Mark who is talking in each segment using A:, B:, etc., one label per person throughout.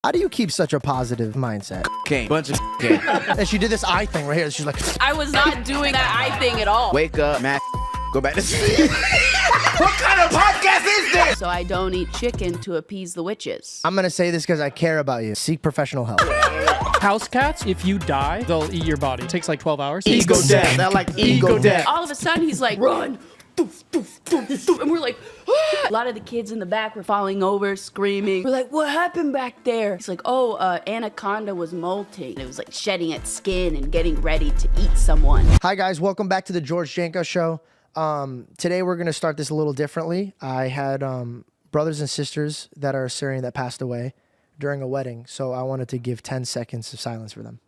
A: How do you keep such a positive mindset?
B: Okay, bunch of okay.
A: And she did this eye thing right here. She's like,
C: I was not doing that eye thing at all.
B: Wake up, Matt. Go back to sleep. What kind of podcast is this?
C: So I don't eat chicken to appease the witches.
A: I'm gonna say this because I care about you. Seek professional help.
D: House cats, if you die, they'll eat your body. It takes like 12 hours.
B: Ego death. They're like ego death.
C: All of a sudden, he's like, run. Doof, doof, doof, doof. And we're like, ah! A lot of the kids in the back were falling over, screaming. We're like, what happened back there? He's like, oh, anaconda was molting. It was like shedding its skin and getting ready to eat someone.
A: Hi guys, welcome back to the George Janko Show. Today we're gonna start this a little differently. I had brothers and sisters that are Syrian that passed away during a wedding, so I wanted to give 10 seconds of silence for them.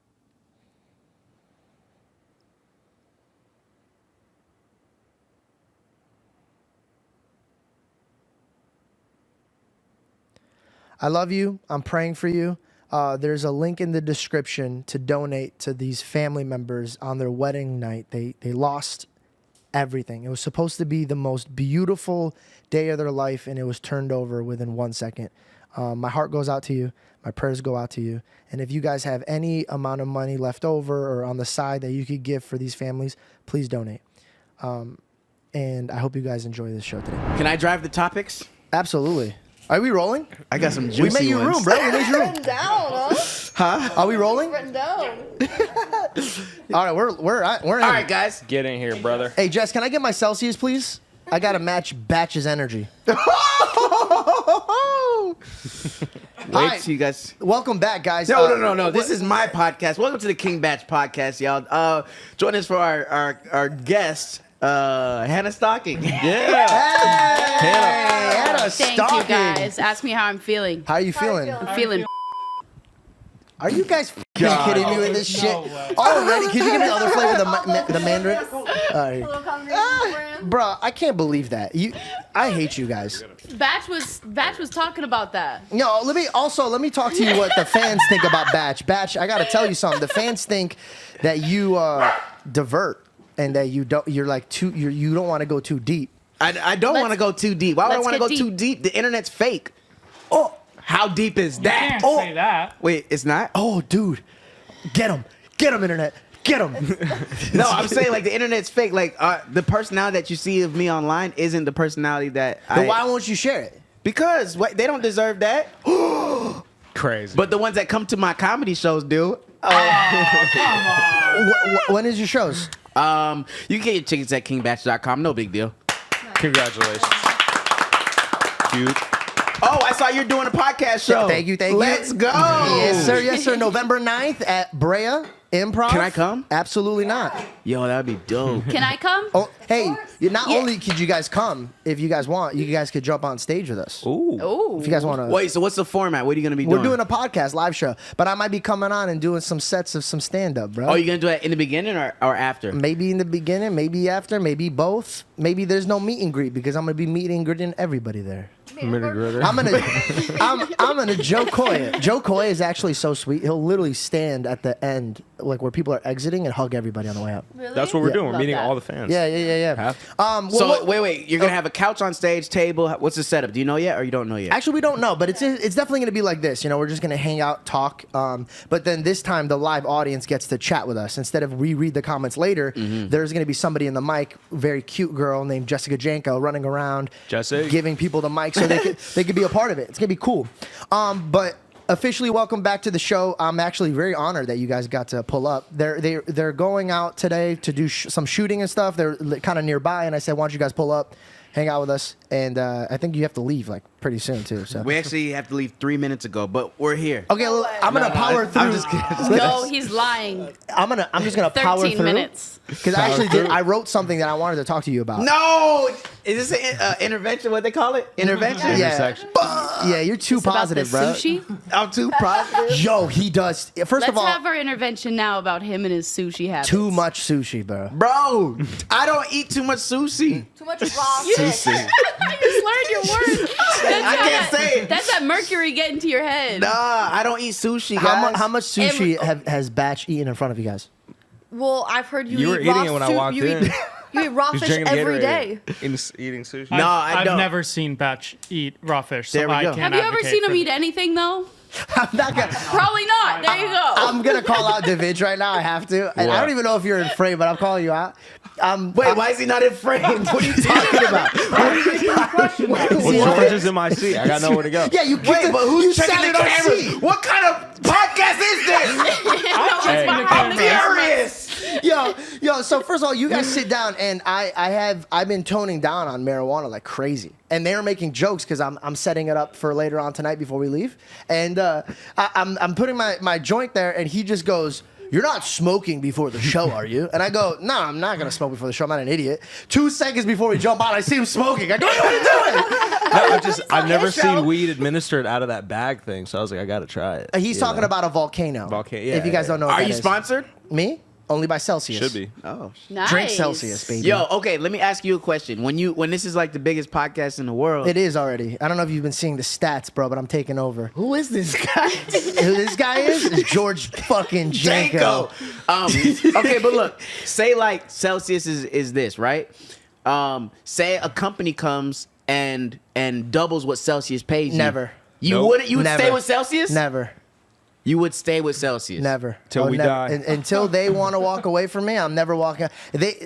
A: I love you. I'm praying for you. There's a link in the description to donate to these family members on their wedding night. They lost everything. It was supposed to be the most beautiful day of their life, and it was turned over within 1 second. My heart goes out to you. My prayers go out to you. And if you guys have any amount of money left over or on the side that you could give for these families, please donate. And I hope you guys enjoy this show today.
B: Can I drive the topics?
A: Absolutely. Are we rolling?
B: I got some juicy
A: We made you
B: ones.
A: room, bro. We made you room.
E: Written down, huh?
B: Huh?
A: Are we rolling?
E: Written down.
A: All right, we're in.
B: All right, guys.
D: Get in here, brother.
A: Hey, Jess, can I get my Celsius, please? I gotta match Batch's energy.
B: Wait
A: Hi.
B: till you guys.
A: Welcome back, guys.
B: No. This is my podcast. Welcome to the King Batch podcast, y'all. Join us for our guest, Hannah Stocking. Yeah.
A: Hannah
C: Thank
A: Stocking.
C: you, guys. Ask me how I'm feeling.
A: How are you feeling?
C: I'm feeling.
A: Are you guys kidding me with this shit? Already? Can you give me the other flavor, the Mandarin?
E: Little congregation brand.
A: Bro, I can't believe that. I hate you guys.
C: Batch was talking about that.
A: No, let me talk to you what the fans think about Batch. Batch, I gotta tell you something. The fans think that you divert and that you don't want to go too deep.
B: I don't want to go too deep. Why would I
C: let's
B: want to
C: get
B: go too deep? The internet's fake. Oh, how deep is
D: You
B: that?
D: can't say that.
B: Wait, it's not?
A: Oh, dude, get him, internet, get him.
B: No, I'm saying like the internet's fake. Like the personality that you see of me online isn't the personality that
A: Then why won't you share it?
B: Because they don't deserve that.
D: Crazy.
B: But the ones that come to my comedy shows do.
A: When is your shows?
B: You can get your tickets at kingbatch.com. No big deal.
D: Congratulations. Cute.
B: Oh, I saw you're doing a podcast show.
A: Thank you.
B: Let's go.
A: Yes, sir. November 9th at Brea Improv.
B: Can I come?
A: Absolutely not.
B: Yo, that'd be dope.
C: Can I come?
A: Oh, hey, not only could you guys come, if you guys want, you guys could jump on stage with us.
D: Ooh.
C: Oh.
A: If you guys want to.
B: Wait, so what's the format? What are you going to be doing?
A: We're doing a podcast, live show, but I might be coming on and doing some sets of some stand-up, bro.
B: Oh, you going to do it in the beginning or after?
A: Maybe in the beginning, maybe after, maybe both. Maybe there's no meet and greet because I'm going to be meet and greeting everybody there. I'm gonna Joe Coy. Joe Coy is actually so sweet. He'll literally stand at the end, like where people are exiting, and hug everybody on the way out.
C: Really?
D: That's what we're doing. We're
C: Love
D: meeting
C: that.
D: all the fans.
A: Yeah.
B: So wait. You're going to have a couch on stage, table. What's the setup? Do you know yet or you don't know yet?
A: Actually, we don't know, but it's definitely gonna be like this. You know, we're just gonna hang out, talk. But then this time, the live audience gets to chat with us instead of we read the comments later. There's gonna be somebody in the mic, very cute girl named Jessica Janko, running around,
D: Jesse.
A: giving people the mic so they could be a part of it. It's gonna be cool. But officially, welcome back to the show. I'm actually very honored that you guys got to pull up. They're going out today to do some shooting and stuff. They're kind of nearby, and I said, why don't you guys pull up, hang out with us? And I think you have to leave like pretty soon too. So
B: We actually have to leave 3 minutes ago, but we're here.
A: okay,
E: No way.
A: I'm gonna power through.
B: I'm just kidding.
C: No, he's lying.
A: I'm just gonna power
C: 13
A: through
C: minutes.
A: because I actually did. I wrote something that I wanted to talk to you about.
B: No! Is this an intervention? What they call it? Intervention?
A: Yeah.
D: Intersection.
A: Yeah, you're too
C: It's about
A: positive,
C: the
A: bro.
C: sushi.
B: I'm too positive.
A: Yo, he does. First
C: Let's
A: of all,
C: have our intervention now about him and his sushi habits.
A: too much sushi, bro.
B: Bro, I don't eat too much sushi.
E: Too much raw fish.
C: I just learned your words.
B: I can't say it.
C: That's that mercury getting to your head.
B: Nah, I don't eat sushi, guys.
A: How much sushi has Batch eaten in front of you guys?
E: Well, I've heard you
D: You were
E: eat raw
D: eating it when I walked in.
E: You eat raw
D: He's
E: fish
D: drinking
E: every day.
D: Eating sushi.
B: No, I
D: I've
B: don't.
D: never seen Batch eat raw fish, so
B: There we
D: I
B: go.
D: can't
C: Have you ever
D: advocate
C: seen him
D: for
C: eat anything though?
A: I'm not gonna.
C: Probably not. There you go.
A: I'm gonna call out David right now. I have to. And I don't even know if you're in frame, but I'm calling you out.
B: Wait, why is he not in frame? What are you talking about?
F: Well, George is in my seat. I got nowhere to go.
A: Yeah, you.
B: Wait, but who's checking
A: sat
B: the
A: in our
B: camera?
A: seat.
B: What kind of podcast is this? I'm furious.
A: Yo. So first of all, you guys sit down, and I've been toning down on marijuana like crazy, and they were making jokes because I'm setting it up for later on tonight before we leave, and I'm putting my joint there, and he just goes, "You're not smoking before the show, are you?" And I go, "No, I'm not gonna smoke before the show. I'm not an idiot." 2 seconds before we jump on, I see him smoking. I go, "What are you doing?"
F: I've never seen weed administered out of that bag thing, so I was like, I gotta try it.
A: He's talking about a volcano.
F: Yeah,
A: If you guys don't know, what
B: Are
A: that
B: you
A: is.
B: sponsored?
A: Me? Only by Celsius.
F: Should be.
B: Oh.
C: Nice.
A: Drink Celsius, baby.
B: Yo, okay, let me ask you a question. When this is like the biggest podcast in the world.
A: It is already. I don't know if you've been seeing the stats, bro, but I'm taking over.
B: Who is this guy?
A: Who this guy is George fucking Janko.
B: Okay, but look, say like Celsius is this, right? Say a company comes and doubles what Celsius pays you.
A: Never.
B: You
F: Nope.
B: wouldn't? You would
A: Never.
B: stay with Celsius?
A: Never.
B: You would stay with Celsius.
A: Never.
F: Till we
A: never.
F: die.
A: Until they want to walk away from me, I'm never walking.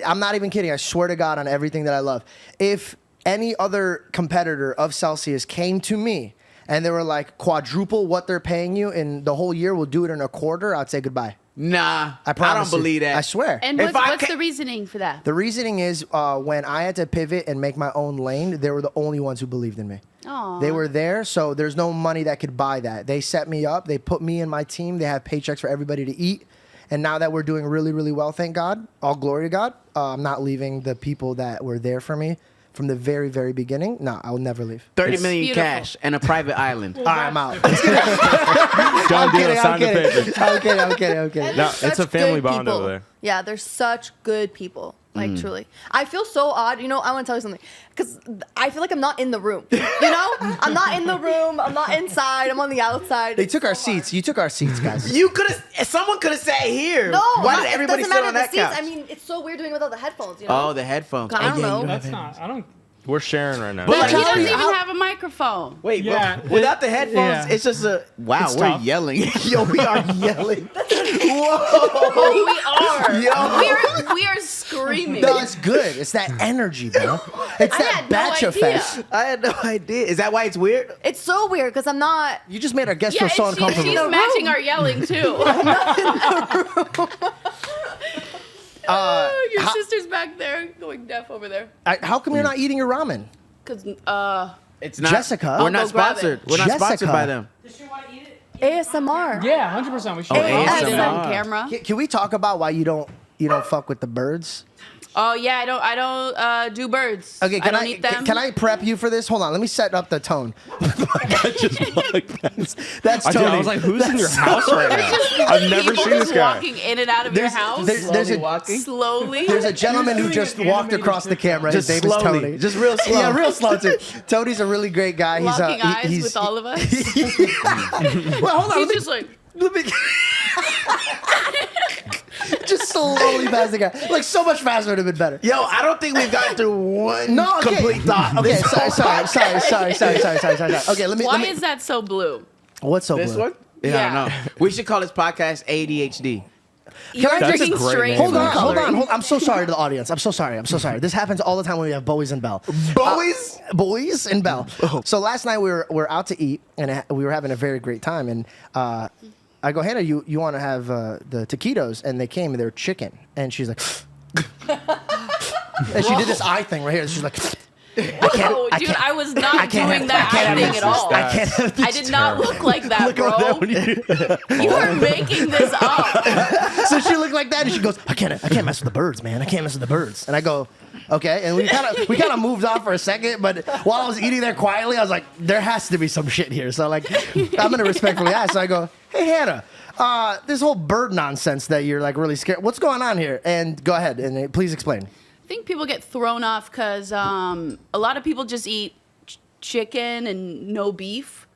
A: I'm not even kidding. I swear to God on everything that I love. If any other competitor of Celsius came to me and they were like, quadruple what they're paying you in the whole year, we'll do it in a quarter, I'd say goodbye.
B: Nah,
A: I promise.
B: don't believe
A: you.
B: that.
A: I swear.
C: And
B: If
C: what's the reasoning for that?
A: The reasoning is when I had to pivot and make my own lane, they were the only ones who believed in me.
C: Aw.
A: They were there, so there's no money that could buy that. They set me up. They put me and my team. They have paychecks for everybody to eat. And now that we're doing really, really well, thank God, all glory to God, I'm not leaving the people that were there for me from the very, very beginning. No, I will never leave.
B: 30 million
C: beautiful.
B: cash and a private island.
A: All right, I'm out.
F: Done deal. Sign the papers.
A: I'm kidding.
F: No,
E: Such
F: it's a family
E: good
F: bond
E: people.
F: over there.
E: Yeah, they're such good people. Like, truly. I feel so odd. You know, I want to tell you something. Because I feel like I'm not in the room. You know? I'm not in the room. I'm not inside. I'm on the outside.
A: They took our seats. You took our seats, guys.
B: You could have. Someone could have sat here.
E: No,
B: Why did
E: it
B: everybody
E: doesn't
B: sit
E: matter
B: on
E: the
B: that
E: seats.
B: couch?
E: I mean, it's so weird doing it without the headphones, you know?
B: Oh, the headphones.
E: I don't know.
D: That's not. I don't.
F: We're sharing right now.
B: But
C: But he
B: like,
C: doesn't even
A: how-
C: have a microphone.
B: wait,
D: Yeah,
B: but without the headphones,
D: yeah.
B: it's just a wow.
D: It's
B: We're
D: tough.
B: yelling. Yo, we are yelling.
C: Oh, we are.
B: Yo.
C: We are screaming.
A: No, it's good. It's that energy, bro. It's
C: I
A: that
C: had no
A: batch
C: idea.
A: effect.
B: I had no idea. Is that why it's weird?
E: It's so weird because I'm not.
A: You just made our guest
C: Yeah,
A: feel so
C: and
A: uncomfortable.
C: she's matching our yelling too. Your
A: how-
C: sister's back there going deaf over there.
A: How come you're not eating your ramen?
C: Cause
B: It's not.
A: Jessica?
B: We're
A: I'll
B: not
C: go grab
B: sponsored.
C: it.
B: We're not sponsored
A: Jessica.
B: by them.
E: ASMR.
D: Yeah, 100%. We should.
C: I did it
B: ASMR.
C: on camera.
A: Can we talk about why you don't fuck with the birds?
C: Oh yeah, I don't do birds.
A: Okay,
C: I don't eat them.
A: can I prep you for this? Hold on, let me set up the tone. That's
F: I
A: Tony.
F: was like, who's in your house right now? I've never
C: People
F: seen this
C: just
F: guy.
C: walking in and out of your house
A: there's a
B: walking.
C: slowly.
A: there's a gentleman who
D: doing
A: just
D: an
A: walked
D: animated
A: across the
D: TikTok.
A: camera.
B: Just
A: His name
B: slowly.
A: is Tony.
B: Just real slow.
A: Yeah, real slow too. Tony's a really great guy.
C: locking eyes
A: he's
C: with all of us.
A: Well, hold on.
C: He's
A: Let me,
C: just like,
A: let me just slowly past the guy. Like so much faster would have been better.
B: Yo, I don't think we've gotten through one
A: No, okay.
B: complete thought.
A: Okay, sorry. Okay, let me.
C: why is that so blue?
A: What's so
B: This
A: blue?
B: one? Yeah, I
C: Yeah.
B: don't know. We should call this podcast ADHD.
C: You're
A: I just-
C: drinking
F: That's a great
C: straight.
F: name.
A: Hold on.
C: coloring.
A: I'm so sorry to the audience. I'm so sorry. This happens all the time when we have Bowies and Bell.
B: Bowies?
A: Boys and Bell. So last night we were out to eat and we were having a very great time. And I go, Hannah, you want to have the taquitos? And they came and they're chicken. And she's like, and she did this eye thing right here. She's like,
C: Oh, dude, I was not doing that acting at all.
A: I can't have
C: I did not look like that,
A: Look over there
C: bro.
A: when you-
C: You are making this up.
A: So she looked like that, and she goes, "I can't mess with the birds, man. I can't mess with the birds." And I go, "Okay." And we kind of moved off for a second, but while I was eating there quietly, I was like, "There has to be some shit here." So like, I'm gonna respectfully ask. So I go, "Hey, Hannah, this whole bird nonsense that you're like really scared. What's going on here?" And go ahead and please explain.
C: I think people get thrown off because a lot of people just eat chicken and no beef,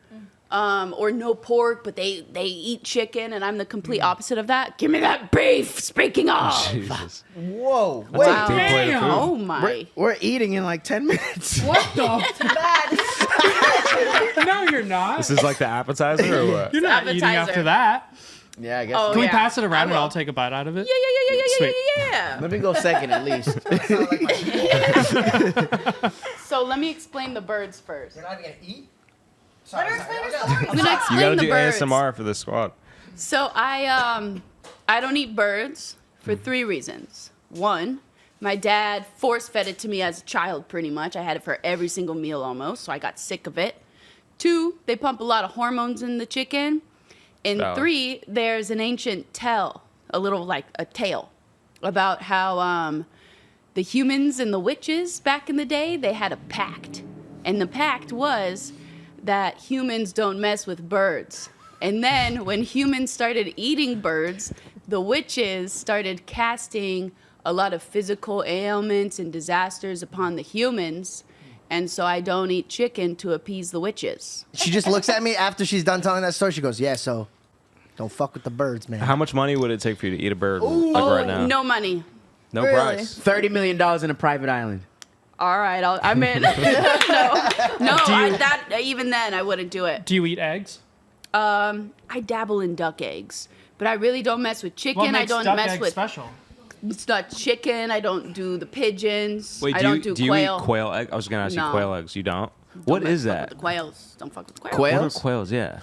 C: or no pork, but they eat chicken, and I'm the complete opposite of that. Give me that beef. Speaking of,
F: Jesus.
B: Whoa.
F: That's
C: wow.
F: a big plate of food.
C: Oh my.
B: We're eating in like 10 minutes.
D: What the? No, you're not.
F: This is like the appetizer or what?
D: You're not eating
C: Appetizer.
D: after that.
B: Yeah, I guess.
C: Oh,
B: so.
D: Can we
C: yeah.
D: pass it
C: I
D: around and
C: will.
D: I'll take a bite out of it?
C: Yeah.
D: Sweet.
B: Let me go second at least.
C: So let me explain the birds first.
A: You're not even gonna eat?
E: Let her explain her story.
C: I'm gonna
F: You
C: explain
F: gotta
C: the
F: do
C: birds.
F: ASMR for this squad.
C: So I don't eat birds for 3 reasons. 1, my dad force-fed it to me as a child pretty much. I had it for every single meal almost, so I got sick of it. 2, they pump a lot of hormones in the chicken. And
F: Valid.
C: 3, there's an ancient tale, a little like a tale, about how the humans and the witches back in the day, they had a pact. And the pact was that humans don't mess with birds. And then when humans started eating birds, the witches started casting a lot of physical ailments and disasters upon the humans. And so I don't eat chicken to appease the witches.
A: She just looks at me after she's done telling that story. She goes, yeah, so don't fuck with the birds, man.
F: How much money would it take for you to eat a bird like
C: Oh,
F: right now?
C: no money.
F: No
E: Really?
F: price.
B: $30 million in a private island.
C: All right, I'm in. Even then I wouldn't do it.
D: Do you eat eggs?
C: I dabble in duck eggs, but I really don't mess with chicken.
D: What
C: I
D: makes
C: don't
D: duck
C: mess
D: eggs
C: with.
D: special?
C: It's not chicken. I don't do the pigeons.
F: Wait,
C: I don't do
F: do you
C: quail.
F: eat quail egg? I was gonna ask you
C: No.
F: quail eggs. You don't?
C: Don't
F: What
C: mess-
F: is
C: fuck
F: that?
C: with the quails. Don't fuck with the quails.
B: Quail?
F: What are quails? Yeah.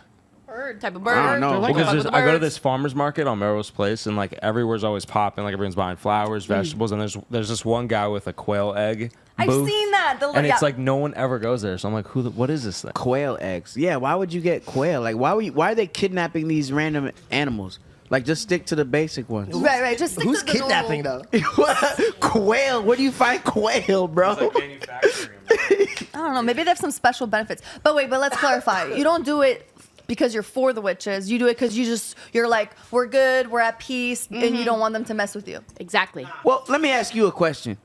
E: Bird.
C: Type of bird.
B: I don't know.
C: Don't
D: Like
C: fuck
F: Because
C: with
F: there's,
C: the
F: I go to
C: birds.
F: this farmer's market on Melrose Place, and like everywhere's always popping. Like everyone's buying flowers, vegetables, and there's this one guy with a quail egg
E: I've
F: booth,
E: seen that.
F: and it's like no one ever goes there. So I'm like, what is this thing?
B: Quail eggs. Yeah, why would you get quail? Like, why are they kidnapping these random animals? Like, just stick to the basic ones.
E: right. Just stick
A: Who's
E: to the
A: kidnapping,
E: normal.
A: though?
B: Quail? Where do you find quail, bro?
E: I don't know. Maybe they have some special benefits. But let's clarify. You don't do it because you're for the witches. You do it because you're like, we're good, we're at peace, and you don't want them to mess with you.
C: Exactly.
B: Well, let me ask you a question.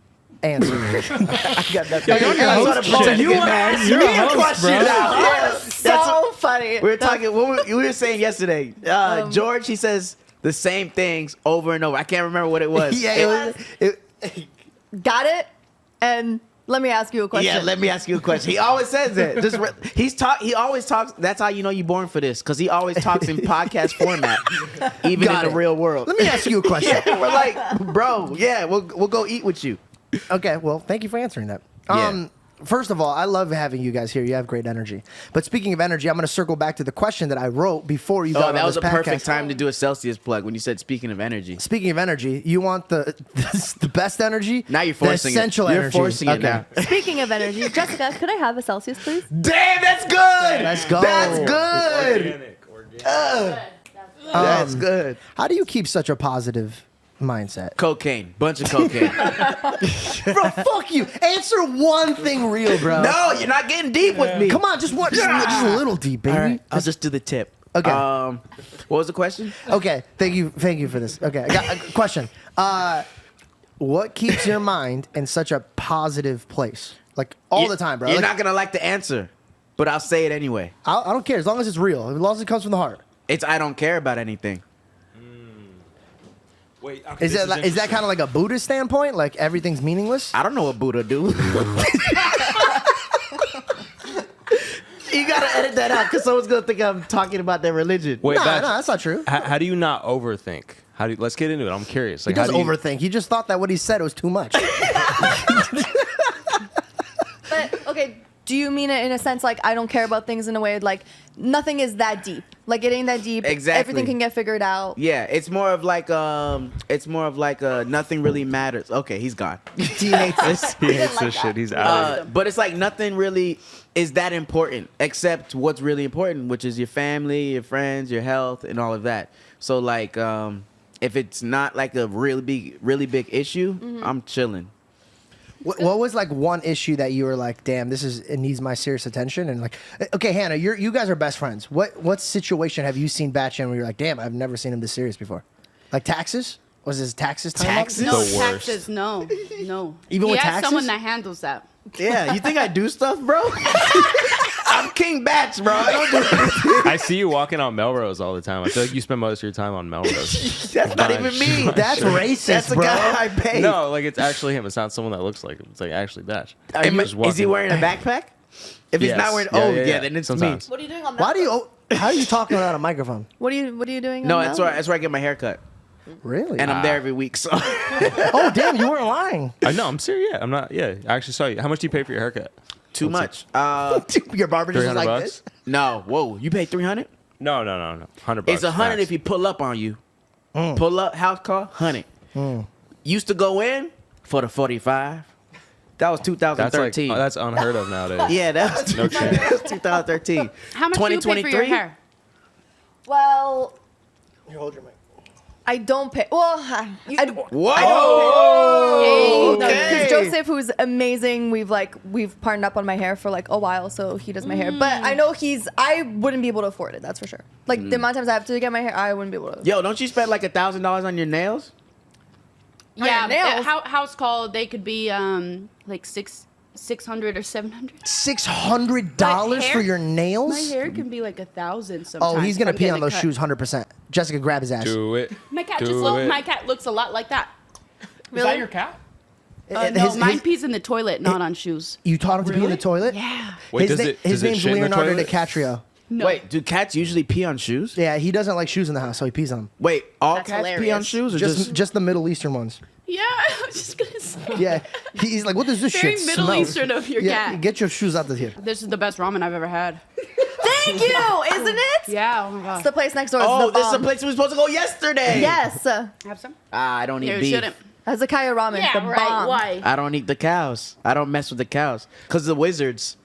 A: Answer. I got that.
B: You want to ask me a question now. Yeah,
E: So funny.
B: we were talking. We were saying yesterday. George, he says the same things over and over. I can't remember what it was.
A: Yeah,
E: Got it? And let me ask you a question.
B: Yeah, let me ask you a question. He always says that. He always talks. That's how you know you're born for this, because he always talks in podcast format, even
A: Got
B: in the
A: it.
B: real world.
A: Let me ask you a question.
B: Yeah, we're like, bro. Yeah, we'll go eat with you.
A: Okay, well, thank you for answering that.
B: Yeah.
A: First of all, I love having you guys here. You have great energy. But speaking of energy, I'm going to circle back to the question that I wrote before you got
B: Oh,
A: on
B: that was
A: this
B: a perfect
A: podcast.
B: time to do a Celsius plug when you said speaking of energy.
A: Speaking of energy, you want the best energy?
B: Now you're
A: the
B: forcing
A: essential
B: it. You're
A: energy.
B: forcing it
A: Okay.
B: now.
E: Speaking of energy, Jessica, could I have a Celsius, please?
B: Damn, that's good.
A: Let's go.
B: That's good. That's good.
A: How do you keep such a positive mindset?
B: Cocaine, bunch of cocaine.
A: Bro, fuck you. Answer one thing real, bro.
B: No, you're not getting deep with me.
A: Come on, just a little deep, baby.
B: All right, I'll just do the tip.
A: Okay.
B: What was the question?
A: Okay, thank you for this. Okay, I got a question. What keeps your mind in such a positive place, like all the time, bro?
B: You're
A: Like,
B: not gonna like the answer, but I'll say it anyway.
A: I don't care as long as it's real, as long as it comes from the heart.
B: It's I don't care about anything.
F: Wait, okay,
A: Is that kind of like a Buddhist standpoint? Like everything's meaningless?
B: I don't know what Buddha do. You gotta edit that out because someone's gonna think I'm talking about their religion.
F: Wait,
A: No,
F: Batch,
A: that's not true.
F: how do you not overthink? Let's get into it. I'm curious.
A: He
F: Like,
A: does
F: how do you,
A: overthink. He just thought that what he said was too much.
E: But, okay, do you mean it in a sense like I don't care about things in a way like nothing is that deep? Like it ain't that deep.
B: Exactly.
E: Everything can get figured out.
B: Yeah, it's more of like nothing really matters. Okay, he's gone.
A: He hates this.
F: he hates this shit. He's out. of
B: But it's like nothing really is that important except what's really important, which is your family, your friends, your health, and all of that. So like, if it's not like a really big issue, I'm chilling.
A: What was like one issue that you were like, damn, it needs my serious attention? And like, okay, Hannah, you guys are best friends. What situation have you seen Batch in where you're like, damn, I've never seen him this serious before? Like taxes? Was his taxes time?
B: Taxes?
C: No,
F: The worst.
C: taxes, no.
A: Even
C: he
A: with
C: has
A: taxes?
C: someone that handles that.
B: Yeah, you think I do stuff, bro? I'm King Batch, bro. I don't do anything.
F: I see you walking on Melrose all the time. I feel like you spend most of your time on Melrose.
B: That's not even me.
A: That's racist,
B: That's the
A: bro.
B: guy I pay.
F: No, like it's actually him. It's not someone that looks like him. It's like actually Batch.
B: Is he wearing a backpack? If he's
F: Yes.
B: not wearing, then it's
F: Sometimes.
E: What are you doing on that?
A: Why do you? How are you talking without a microphone?
E: What are you doing?
B: me. No,
E: on
B: that's
E: that?
B: where I get my hair cut,
A: Really?
B: and I'm there every week. So
A: Oh damn, you weren't lying.
F: I know. I'm serious. Yeah, I'm not. Yeah, I actually saw you. How much do you pay for your haircut?
B: too much.
A: Your barber just is like
F: $300.
A: this.
B: No, whoa, you pay $300?
F: No. $100.
B: It's $100
F: max.
B: if you pull up on you. Pull up house call, $100. Used to go in for the 45. That was
F: That's like
B: 2013.
F: that's unheard of nowadays.
B: Yeah, that was,
F: No chance.
B: that was 2013.
C: How much do you pay for your hair?
E: Well,
A: Here, hold your mic.
E: I don't pay. Well,
B: Whoa!
E: because
B: Okay.
E: Joseph, who's amazing, we've partnered up on my hair for like a while, so he does my hair. But I know I wouldn't be able to afford it. That's for sure. Like the amount of times I have to get my hair, I wouldn't be able to.
B: Yo, don't you spend like $1,000 on your nails?
C: Yeah,
E: nails.
C: house call, they could be like 600 or 700.
A: $600
C: My hair-
A: for your nails?
C: My hair can be like 1,000 sometimes.
A: Oh, he's gonna
C: from
A: pee
C: getting
A: on
C: it
A: those
C: cut.
A: shoes 100%. Jessica, grab his ass.
F: Do it.
C: My cat
F: Do it.
C: my cat looks a lot like that.
D: Is that your cat?
A: And
C: No, mine pees in the toilet, not on shoes.
A: you taught him to pee in the toilet?
C: Yeah.
F: Wait,
A: his
F: does it?
A: his
F: does it
A: name's
F: shit in the
A: Leonardo
F: toilet?
A: DiCaprio.
C: No.
B: Wait, do cats usually pee on shoes?
A: Yeah, he doesn't like shoes in the house, so he pees on them.
B: Wait, all
C: That's
B: cats pee on
C: hilarious.
B: shoes or
A: Just the Middle Eastern ones.
C: Yeah, I was just gonna say.
A: Yeah, he's like, what does this
C: Very
A: shit
C: Middle
A: smell?
C: Eastern of your
A: Yeah,
C: cat.
A: get your shoes out of here.
C: This is the best ramen I've ever had.
E: Thank you, isn't it?
C: Yeah, oh my
E: It's
C: god.
E: the place next door. It's
B: Oh,
E: the
B: this is the
E: bomb.
B: place we were supposed to go yesterday.
E: Yes,
C: Have some?
B: I don't eat
C: You
B: beef.
C: shouldn't.
E: Hezekiah Ramen.
C: Yeah,
E: the
C: right.
E: bomb.
C: Why?
B: I don't eat the cows. I don't mess with the cows. Because the wizards,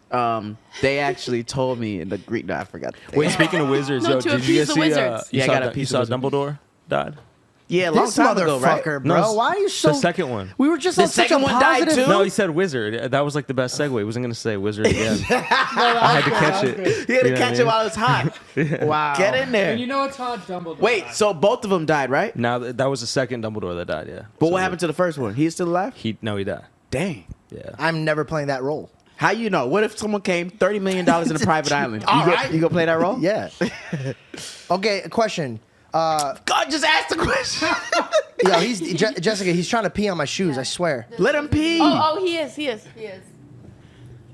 B: they actually told me in the Greek. No, I forgot.
F: Wait, speaking of wizards,
C: No,
F: yo,
C: to
F: did you
C: appease
F: guys
C: the
F: see?
C: wizards.
F: You
B: Yeah, I
F: saw,
B: got a
F: that- you
B: piece
F: saw
B: of wisdom.
F: Dumbledore died.
B: Yeah, a long
A: This
B: time ago, right?
A: motherfucker,
F: No,
A: bro. Why are you so?
F: the second one.
A: We were just
B: The
A: on such a
B: second one died
A: positive.
B: too?
F: No, he said wizard. That was like the best segue. He wasn't gonna say wizard again. I had to catch it.
B: You had to
F: know what
B: catch
F: I
B: it
F: mean?
B: while it's hot.
A: Wow.
B: Get in there.
D: And you know it's hot, Dumbledore.
B: Wait,
D: died.
B: so both of them died, right?
F: Now that was the second Dumbledore that died. Yeah.
B: But
F: So
B: what happened to the first one? He is still alive?
F: He died.
B: Dang.
F: Yeah.
A: I'm never playing that role.
B: How you know? What if someone came $30 million in a private island?
A: All right.
B: You go play that role?
A: Yeah. Okay, a question.
B: God, just ask the question.
A: Yo, Jessica. He's trying to pee on my shoes. I swear.
B: Let him pee.
C: Oh, he is. He is.
E: He is.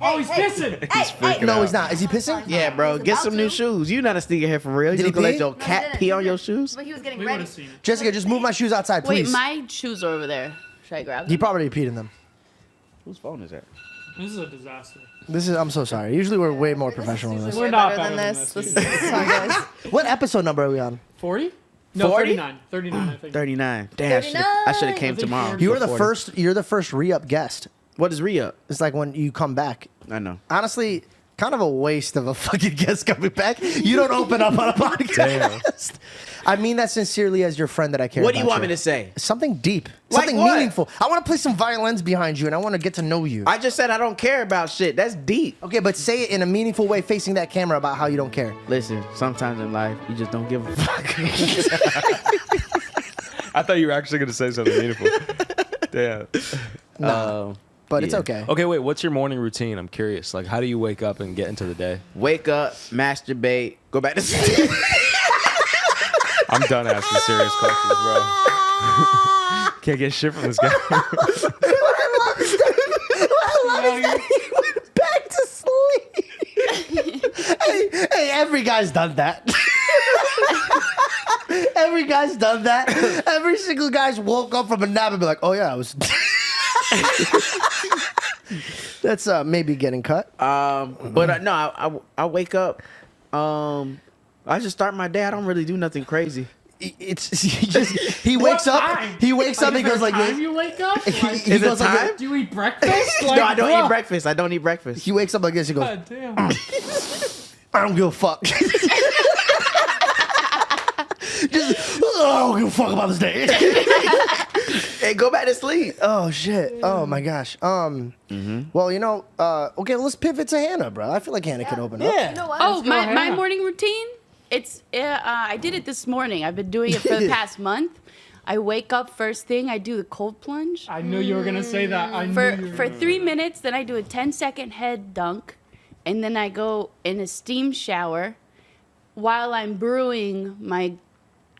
D: Oh, he's pissing.
F: freaking
A: No,
F: out.
A: he's not. Is he pissing?
B: Yeah, bro.
E: He's
B: Get
E: about
B: some new
E: to.
B: shoes. You not a sneakerhead for real. You
A: Did he
B: just gonna let
A: pee?
B: your
E: No, he
B: cat
E: didn't.
B: pee on your shoes?
E: But he was getting
D: We would
E: ready.
D: have seen it.
A: Jessica, just move my shoes outside,
C: Wait,
A: please.
C: my shoes are over there. Should I grab
A: He
C: them?
A: probably peed in them.
B: Whose phone is that?
D: This is a disaster.
A: I'm so sorry. Usually we're way more professional than this.
D: We're
E: Way
D: not
E: better than
D: better
E: this.
D: than
E: This
D: this.
E: is sorry, guys.
A: What episode number are we on?
D: 40? No,
B: 40?
D: 39. 39, I think.
B: 39. Damn, I should have
E: 39.
B: came
D: I think
B: tomorrow.
D: 40.
A: You were the
B: 40.
A: first. You're the first re-up guest.
B: What is re-up?
A: It's like when you come back.
B: I know.
A: Honestly, kind of a waste of a fucking guest coming back. You don't open up on a podcast. I mean that sincerely as your friend that I care
B: What do you
A: about
B: want me to say?
A: Something deep.
B: Like
A: Something
B: what?
A: meaningful. I want to play some violins behind you and I want to get to know you.
B: I just said I don't care about shit. That's deep.
A: Okay, but say it in a meaningful way facing that camera about how you don't care.
B: Listen, sometimes in life, you just don't give a fuck.
F: I thought you were actually gonna say something meaningful. Damn.
A: But it's
B: Yeah.
A: okay.
F: Okay, wait. What's your morning routine? I'm curious. Like, how do you wake up and get into the day?
B: Wake up, masturbate, go back to sleep.
F: I'm done asking serious questions, bro. Can't get shit from this guy.
A: Back to sleep. hey, every guy's done that. Every guy's done that. Every single guy's woke up from a nap and be like, oh yeah, I was. That's maybe getting cut.
B: But no, I wake up. I just start my day. I don't really do nothing crazy.
A: He wakes up.
D: time?
A: He wakes up.
D: Like,
A: He
D: is
A: goes
D: there
A: like
D: time
A: this.
D: you wake up? Like,
A: He
B: Is it
A: goes like
B: time?
A: this.
D: do you eat breakfast?
B: No,
D: Like,
B: I don't
D: bro.
B: eat breakfast. I don't eat breakfast.
A: He wakes up like this. He goes,
D: God damn.
A: I don't give a fuck. Just, I don't give a fuck about this day.
B: Hey, go back to sleep.
A: Oh shit! Oh my gosh. Well, you know. Okay, let's pivot to Hannah, bro. I feel like Hannah can open up.
E: You know what?
C: Oh,
D: go,
C: my
D: Hannah.
C: morning routine? It's I did it this morning. I've been doing it for the past month. I wake up first thing. I do the cold plunge
D: I knew you were going to say that. I knew you were
C: for
D: gonna-
C: 3 minutes. Then I do a 10-second head dunk, and then I go in a steam shower while I'm brewing my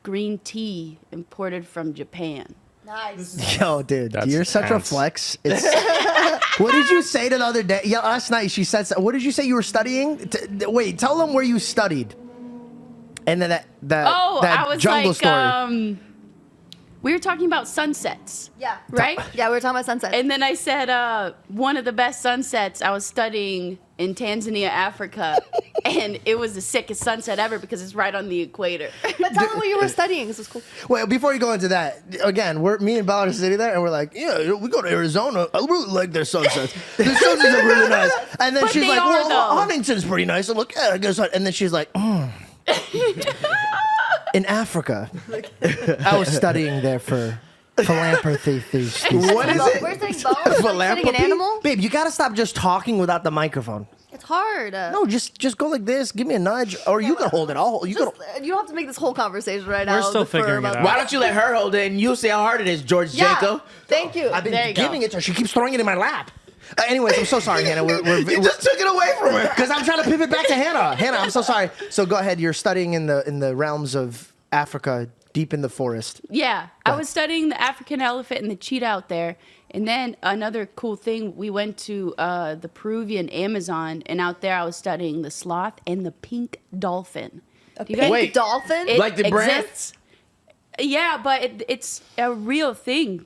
C: green tea imported from Japan.
E: Nice.
A: Yo, dude,
F: That's
A: you're such a
F: tense.
A: flex. It's, what did you say the other day? Yeah, last night she said. What did you say you were studying? Wait, tell them where you studied. And then that
C: I was
A: jungle
C: like,
A: story.
C: we were talking about sunsets,
E: Yeah.
C: right?
E: Yeah, we were talking about sunset.
C: And then I said one of the best sunsets I was studying in Tanzania, Africa, and it was the sickest sunset ever because it's right on the equator.
E: but tell them what you were studying. This was cool.
A: Wait, before you go into that, again, me and Ballard are sitting there, and we're like, yeah, we go to Arizona. I really like their sunsets. The sunsets are really nice. And then
C: But
A: she's
C: they
A: like,
C: are,
A: well,
C: though.
A: Huntington's pretty nice. I'm like, yeah, I guess. And then she's like, in Africa, I was studying there for philanthropy.
B: What is it?
E: We're sitting bones. Like sitting an
B: Philanthropy?
E: animal.
A: Babe, you gotta stop just talking without the microphone.
E: It's hard.
A: No, just go like this. Give me a nudge, or you can hold it. I'll hold. You
E: Just,
A: can.
E: you don't have to make this whole conversation right now.
D: We're still
E: for
D: figuring it
E: about-
D: out.
B: Why don't you let her hold it and you'll see how hard it is, George
E: Yeah.
B: Janko?
E: Thank you.
A: I've
C: There
A: been
C: you go.
A: giving it to her. She keeps throwing it in my lap. Anyways, I'm so sorry, Hannah.
B: You just took it away from her.
A: Because I'm trying to pivot back to Hannah. Hannah, I'm so sorry. So go ahead. You're studying in the realms of Africa, deep in the forest.
C: Yeah, I was studying the African elephant and the cheetah out there. And then another cool thing, we went to the Peruvian Amazon, and out there I was studying the sloth and the pink dolphin. Do you guys-
B: Wait.
E: Dolphin.
C: It
B: Like the brand?
C: exists. Yeah, but it's a real thing.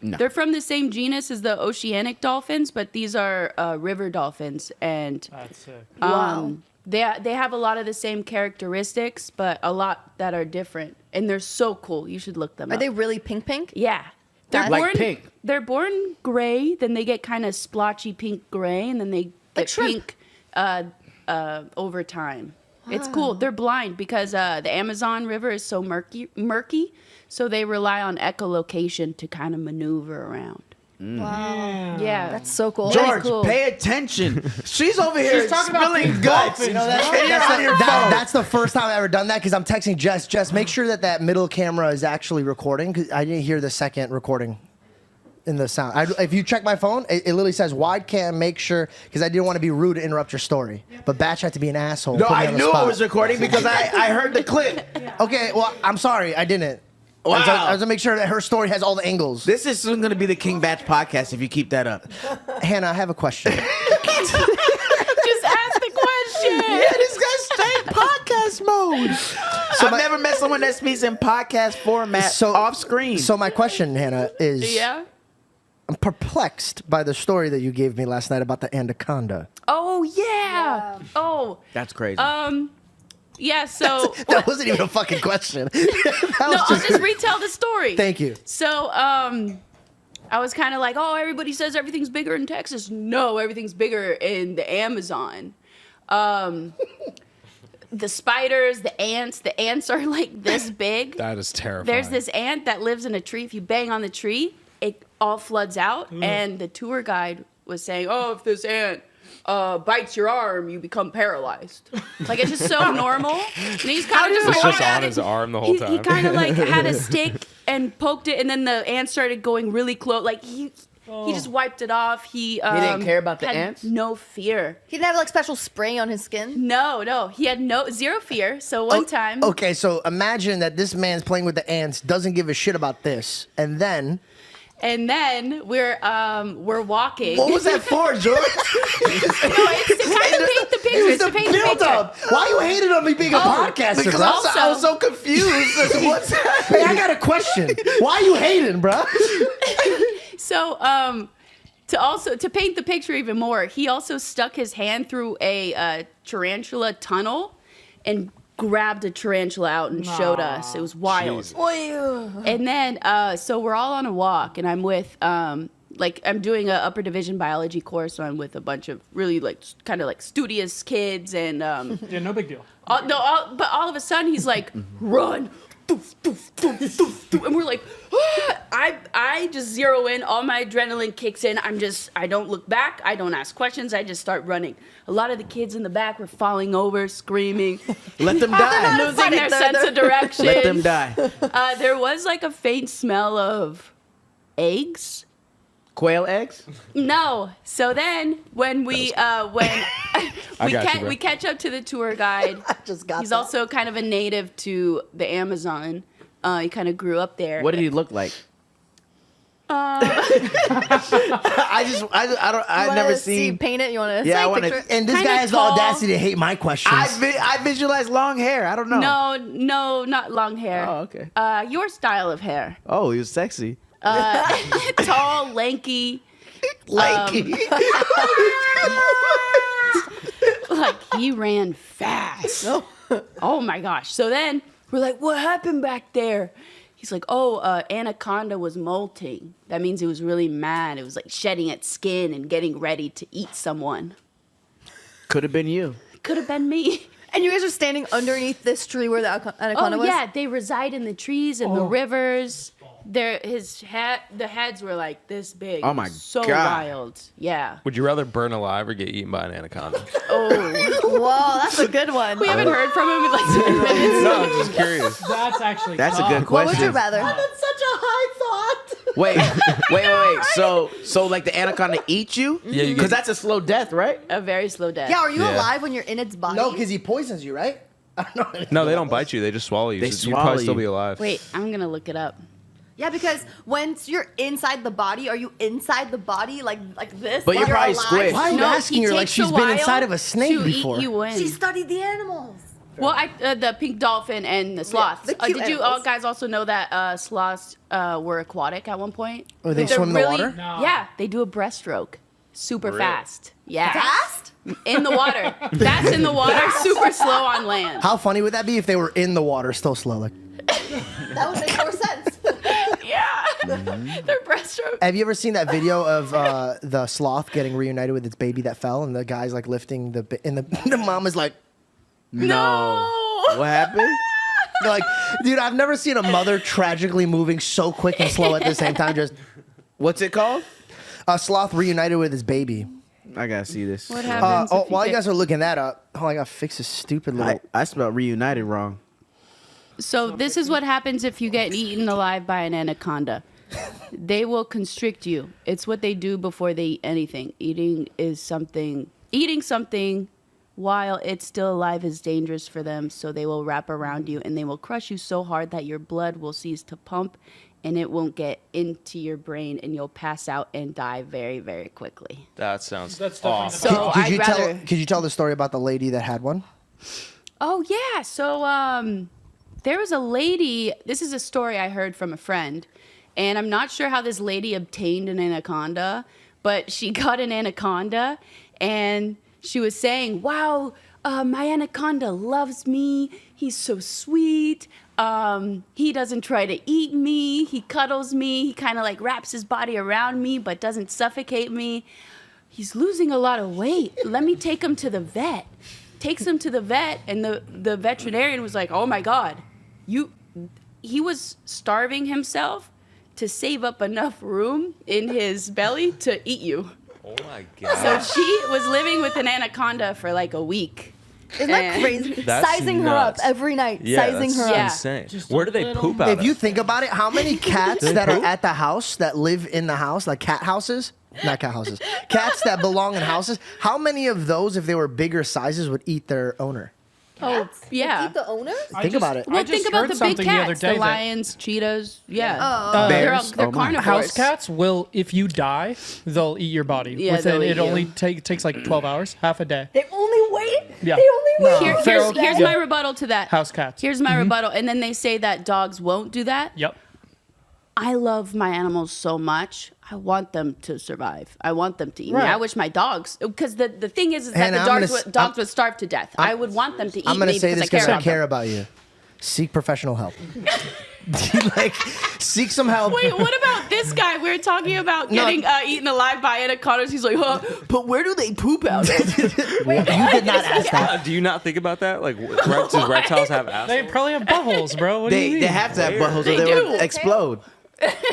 C: They're from the same genus as the oceanic dolphins, but these are river dolphins, and
D: That's sick.
E: Wow.
C: they have a lot of the same characteristics, but a lot that are different, and they're so cool. You should look them
E: Are
C: up.
E: they really pink?
C: Yeah. They're
E: Like
C: born
B: pink.
C: They're born gray, then they get kind of splotchy pink gray, and then they
E: Like
C: get
E: shrimp.
C: pink over time. It's cool. They're blind because the Amazon River is so murky, so they rely on echolocation to kind of maneuver around.
E: Wow.
C: Yeah,
E: That's so cool.
B: George,
C: cool.
B: pay attention. She's over here
D: She's talking about
B: spilling
D: pink
B: guts.
D: dolphins,
B: You know,
A: That's the first time I've ever done that because I'm texting Jess. Jess, make sure that middle camera is actually recording because I didn't hear the second recording in the sound. If you check my phone, it literally says wide cam. Make sure because I didn't want to be rude to interrupt your story, but Batch had to be an asshole.
B: No,
A: put me
B: I
A: on the
B: knew
A: spot.
B: it was recording because I heard the clip.
A: Okay, well, I'm sorry, I didn't.
B: Wow.
A: I was to make sure that her story has all the angles.
B: This is soon going to be the King Batch podcast if you keep that up.
A: Hannah, I have a question.
C: Just ask the question.
B: Yeah, this guy's straight podcast mode.
A: So
B: I've never met someone that speaks in podcast format off screen.
A: So my question, Hannah, is
C: Yeah.
A: I'm perplexed by the story that you gave me last night about the anaconda.
C: Oh yeah. Oh.
B: That's crazy.
C: Yeah. So
A: That wasn't even a fucking question. That
C: no,
A: was
C: I'll just retell the story.
A: Thank you.
C: So, I was kind of like, oh, everybody says everything's bigger in Texas. No, everything's bigger in the Amazon. The spiders, the ants are like this big.
F: That is terrifying.
C: There's this ant that lives in a tree. If you bang on the tree, it all floods out. And the tour guide was saying, oh, if this ant bites your arm, you become paralyzed. Like, it's just so normal. And he's kind of just
F: It's
C: like,
F: just on his arm the whole time.
C: He kind of like had a stick and poked it, and then the ant started going really close. Like, he just wiped it off. He
B: didn't care about the
C: had
B: ants?
C: No fear.
E: He didn't have like special spray on his skin.
C: No. He had zero fear. So one time.
A: Okay, so imagine that this man's playing with the ants, doesn't give a shit about this, and then
C: And then we're walking.
B: what was that for, George?
C: No, it's to kind of paint the picture. It's to paint the
A: build
C: picture.
A: up. Why you hated on me being a podcaster,
B: Because
A: bro?
B: I was so confused. What's happening?
A: Hey, I got a question. Why you hating, bro?
C: So, to paint the picture even more, he also stuck his hand through a tarantula tunnel and grabbed a tarantula out and showed us. It was wild.
F: Jesus.
C: And then, so we're all on a walk, and I'm with, I'm doing a upper division biology course, so I'm with a bunch of really kind of studious kids, and
D: Yeah, no big deal.
C: but all of a sudden he's like, run. Doof, doof, doof, doof, doof. And we're like, ah! I just zero in, all my adrenaline kicks in. I don't look back, I don't ask questions, I just start running. A lot of the kids in the back were falling over, screaming,
B: Let them die.
C: losing their sense of direction.
B: Let them die.
C: There was like a faint smell of eggs.
B: Quail eggs?
C: No. So then when we
F: got you, bro.
C: we catch up to the tour guide.
A: just got
C: He's
A: that.
C: also kind of a native to the Amazon. He kind of grew up there.
B: What did he look like? I've never seen.
E: Paint it. You want to?
B: Yeah, I
E: I
B: wanna-
E: picture it?
A: And this
C: Kinda
A: guy has the
C: tall.
A: audacity to hate my questions.
B: I visualize long hair. I don't know.
C: No, not long hair.
B: Oh, okay.
C: Your style of hair.
B: Oh, he was sexy.
C: Tall, lanky.
B: Lanky.
C: Like he ran fast. Oh my gosh. So then we're like, what happened back there? He's like, oh, anaconda was molting. That means it was really mad. It was like shedding its skin and getting ready to eat someone.
B: Could have been you.
C: Could have been me.
E: And you guys are standing underneath this tree where the anaconda
C: Oh
E: was?
C: yeah, they reside in the trees and the rivers. The heads were like this big.
B: Oh, my
C: so
B: God.
C: wild. Yeah.
F: Would you rather burn alive or get eaten by an anaconda?
C: Oh,
E: Whoa, that's a good one.
C: we haven't heard from him in like 7 minutes.
F: No, I'm just curious.
D: That's actually
B: That's a
D: tough.
B: good
E: What would you
B: question.
E: rather?
A: That's such a high thought.
B: Wait. So like the anaconda eats you?
F: Yeah, you
B: Because
F: get-
B: that's a slow death, right?
C: A very slow death.
E: Yeah, are you
F: Yeah.
E: alive when you're in its body?
A: No, because he poisons you, right? I don't know anything
F: No, they
A: about
F: don't bite you. They just swallow you.
B: They
F: So you'd
B: swallow
F: probably still
B: you.
F: be alive.
C: Wait, I'm gonna look it up.
E: Yeah, because once you're inside the body, are you inside the body like this?
B: But you're
E: Like
B: probably
E: alive?
B: squished.
A: Why are you
C: No,
A: asking
C: he
A: her like
C: takes
A: she's
C: a
A: been
C: while
A: inside of a snake
C: to
A: before?
C: Eat you in.
E: She studied the animals.
C: Well, the pink dolphin and the sloths.
E: the cute
C: Did you all
E: animals.
C: guys also know that sloths were aquatic at one point?
A: Oh, they
C: They're
A: swim in the
C: really-
A: water?
D: No.
C: Yeah, they do a breaststroke, super
F: Really?
C: fast. Yeah,
E: Fast?
C: in the water, fast in the water, super slow on land.
A: How funny would that be if they were in the water still slow? Like,
E: That would make more sense.
C: Yeah, their breaststroke.
A: have you ever seen that video of the sloth getting reunited with its baby that fell, and the guy's like lifting and the mom is like,
B: No. What happened?
A: they're like, dude, I've never seen a mother tragically moving so quick and slow at the same time. Just
B: What's it called?
A: a sloth reunited with his baby.
B: I gotta see this.
C: What happens? if
A: While you
C: get-
A: guys are looking that up, I gotta fix this stupid little.
B: I spelled reunited wrong.
C: So this is what happens if you get eaten alive by an anaconda. They will constrict you. It's what they do before they eat anything. Eating something while it's still alive is dangerous for them, so they will wrap around you and they will crush you so hard that your blood will cease to pump and it won't get into your brain and you'll pass out and die very, very quickly.
F: That sounds
D: That's definitely
F: awful.
C: So
A: could
C: I'd
A: you
C: rather...
A: could you tell the story about the lady that had one?
C: Oh yeah. So there was a lady, this is a story I heard from a friend, and I'm not sure how this lady obtained an anaconda, but she got an anaconda and she was saying, wow, my anaconda loves me. He's so sweet. He doesn't try to eat me. He cuddles me. He kind of like wraps his body around me, but doesn't suffocate me. He's losing a lot of weight. Let me take him to the vet. Takes him to the vet, and the veterinarian was like, oh my God, he was starving himself to save up enough room in his belly to eat you.
F: Oh my
C: So
F: god.
C: she was living with an anaconda for like a week.
E: Isn't that
C: And-
E: crazy?
F: That's
E: Sizing her up
F: nuts.
E: every night.
F: Yeah,
E: Sizing
F: that's
E: her
C: Yeah.
E: up.
F: insane.
D: Just
F: Where
D: a
F: do they
D: little-
F: poop out
A: If
F: of?
A: you think about it, how many cats
F: They
A: that
F: poop?
A: are at the house that live in the house, like cat houses, not cat houses, cats that belong in houses, how many of those, if they were bigger sizes, would eat their owner?
C: Oh, yeah.
E: Eat the owners?
A: Think about it.
C: Well,
D: I just
C: think about
D: heard
C: the big
D: something the other
C: cats,
D: day
C: the
D: that-
C: lions, cheetahs. Yeah.
B: Bears?
C: They're
B: Oh my.
C: carnivores.
D: House cats will, if you die, they'll eat your body.
C: Yeah,
D: Within,
C: they'll eat
D: it only
C: you.
D: takes like 12 hours, half a day.
E: They only wait?
D: Yeah.
E: They only wait?
C: Here-
D: Feral-
C: here's
D: yeah.
C: my rebuttal to that.
D: House cats.
C: Here's my rebuttal. And then they say that dogs won't do that.
D: Yep.
C: I love my animals so much. I want them to survive. I want them to eat me.
A: Right.
C: I wish my dogs, because the thing is that
A: Hannah,
C: the
A: I'm
C: dogs,
A: gonna s-
C: dogs would starve to death. I would want them to eat
A: I'm gonna
C: me
A: say
C: because
A: this because I
C: about
A: care
C: them.
A: about you. Seek professional help. Like, seek some help.
C: Wait, what about this guy? We were talking about
A: No.
C: getting eaten alive by anacondas. He's like, huh, but where do they poop out of?
A: You did not ask that.
F: Do you not think about that? Like, does reptiles have
D: They
F: assholes?
D: probably have buttholes, bro. What do you
B: They
D: mean?
B: have to have buttholes or
C: They
B: they
C: do.
B: would explode.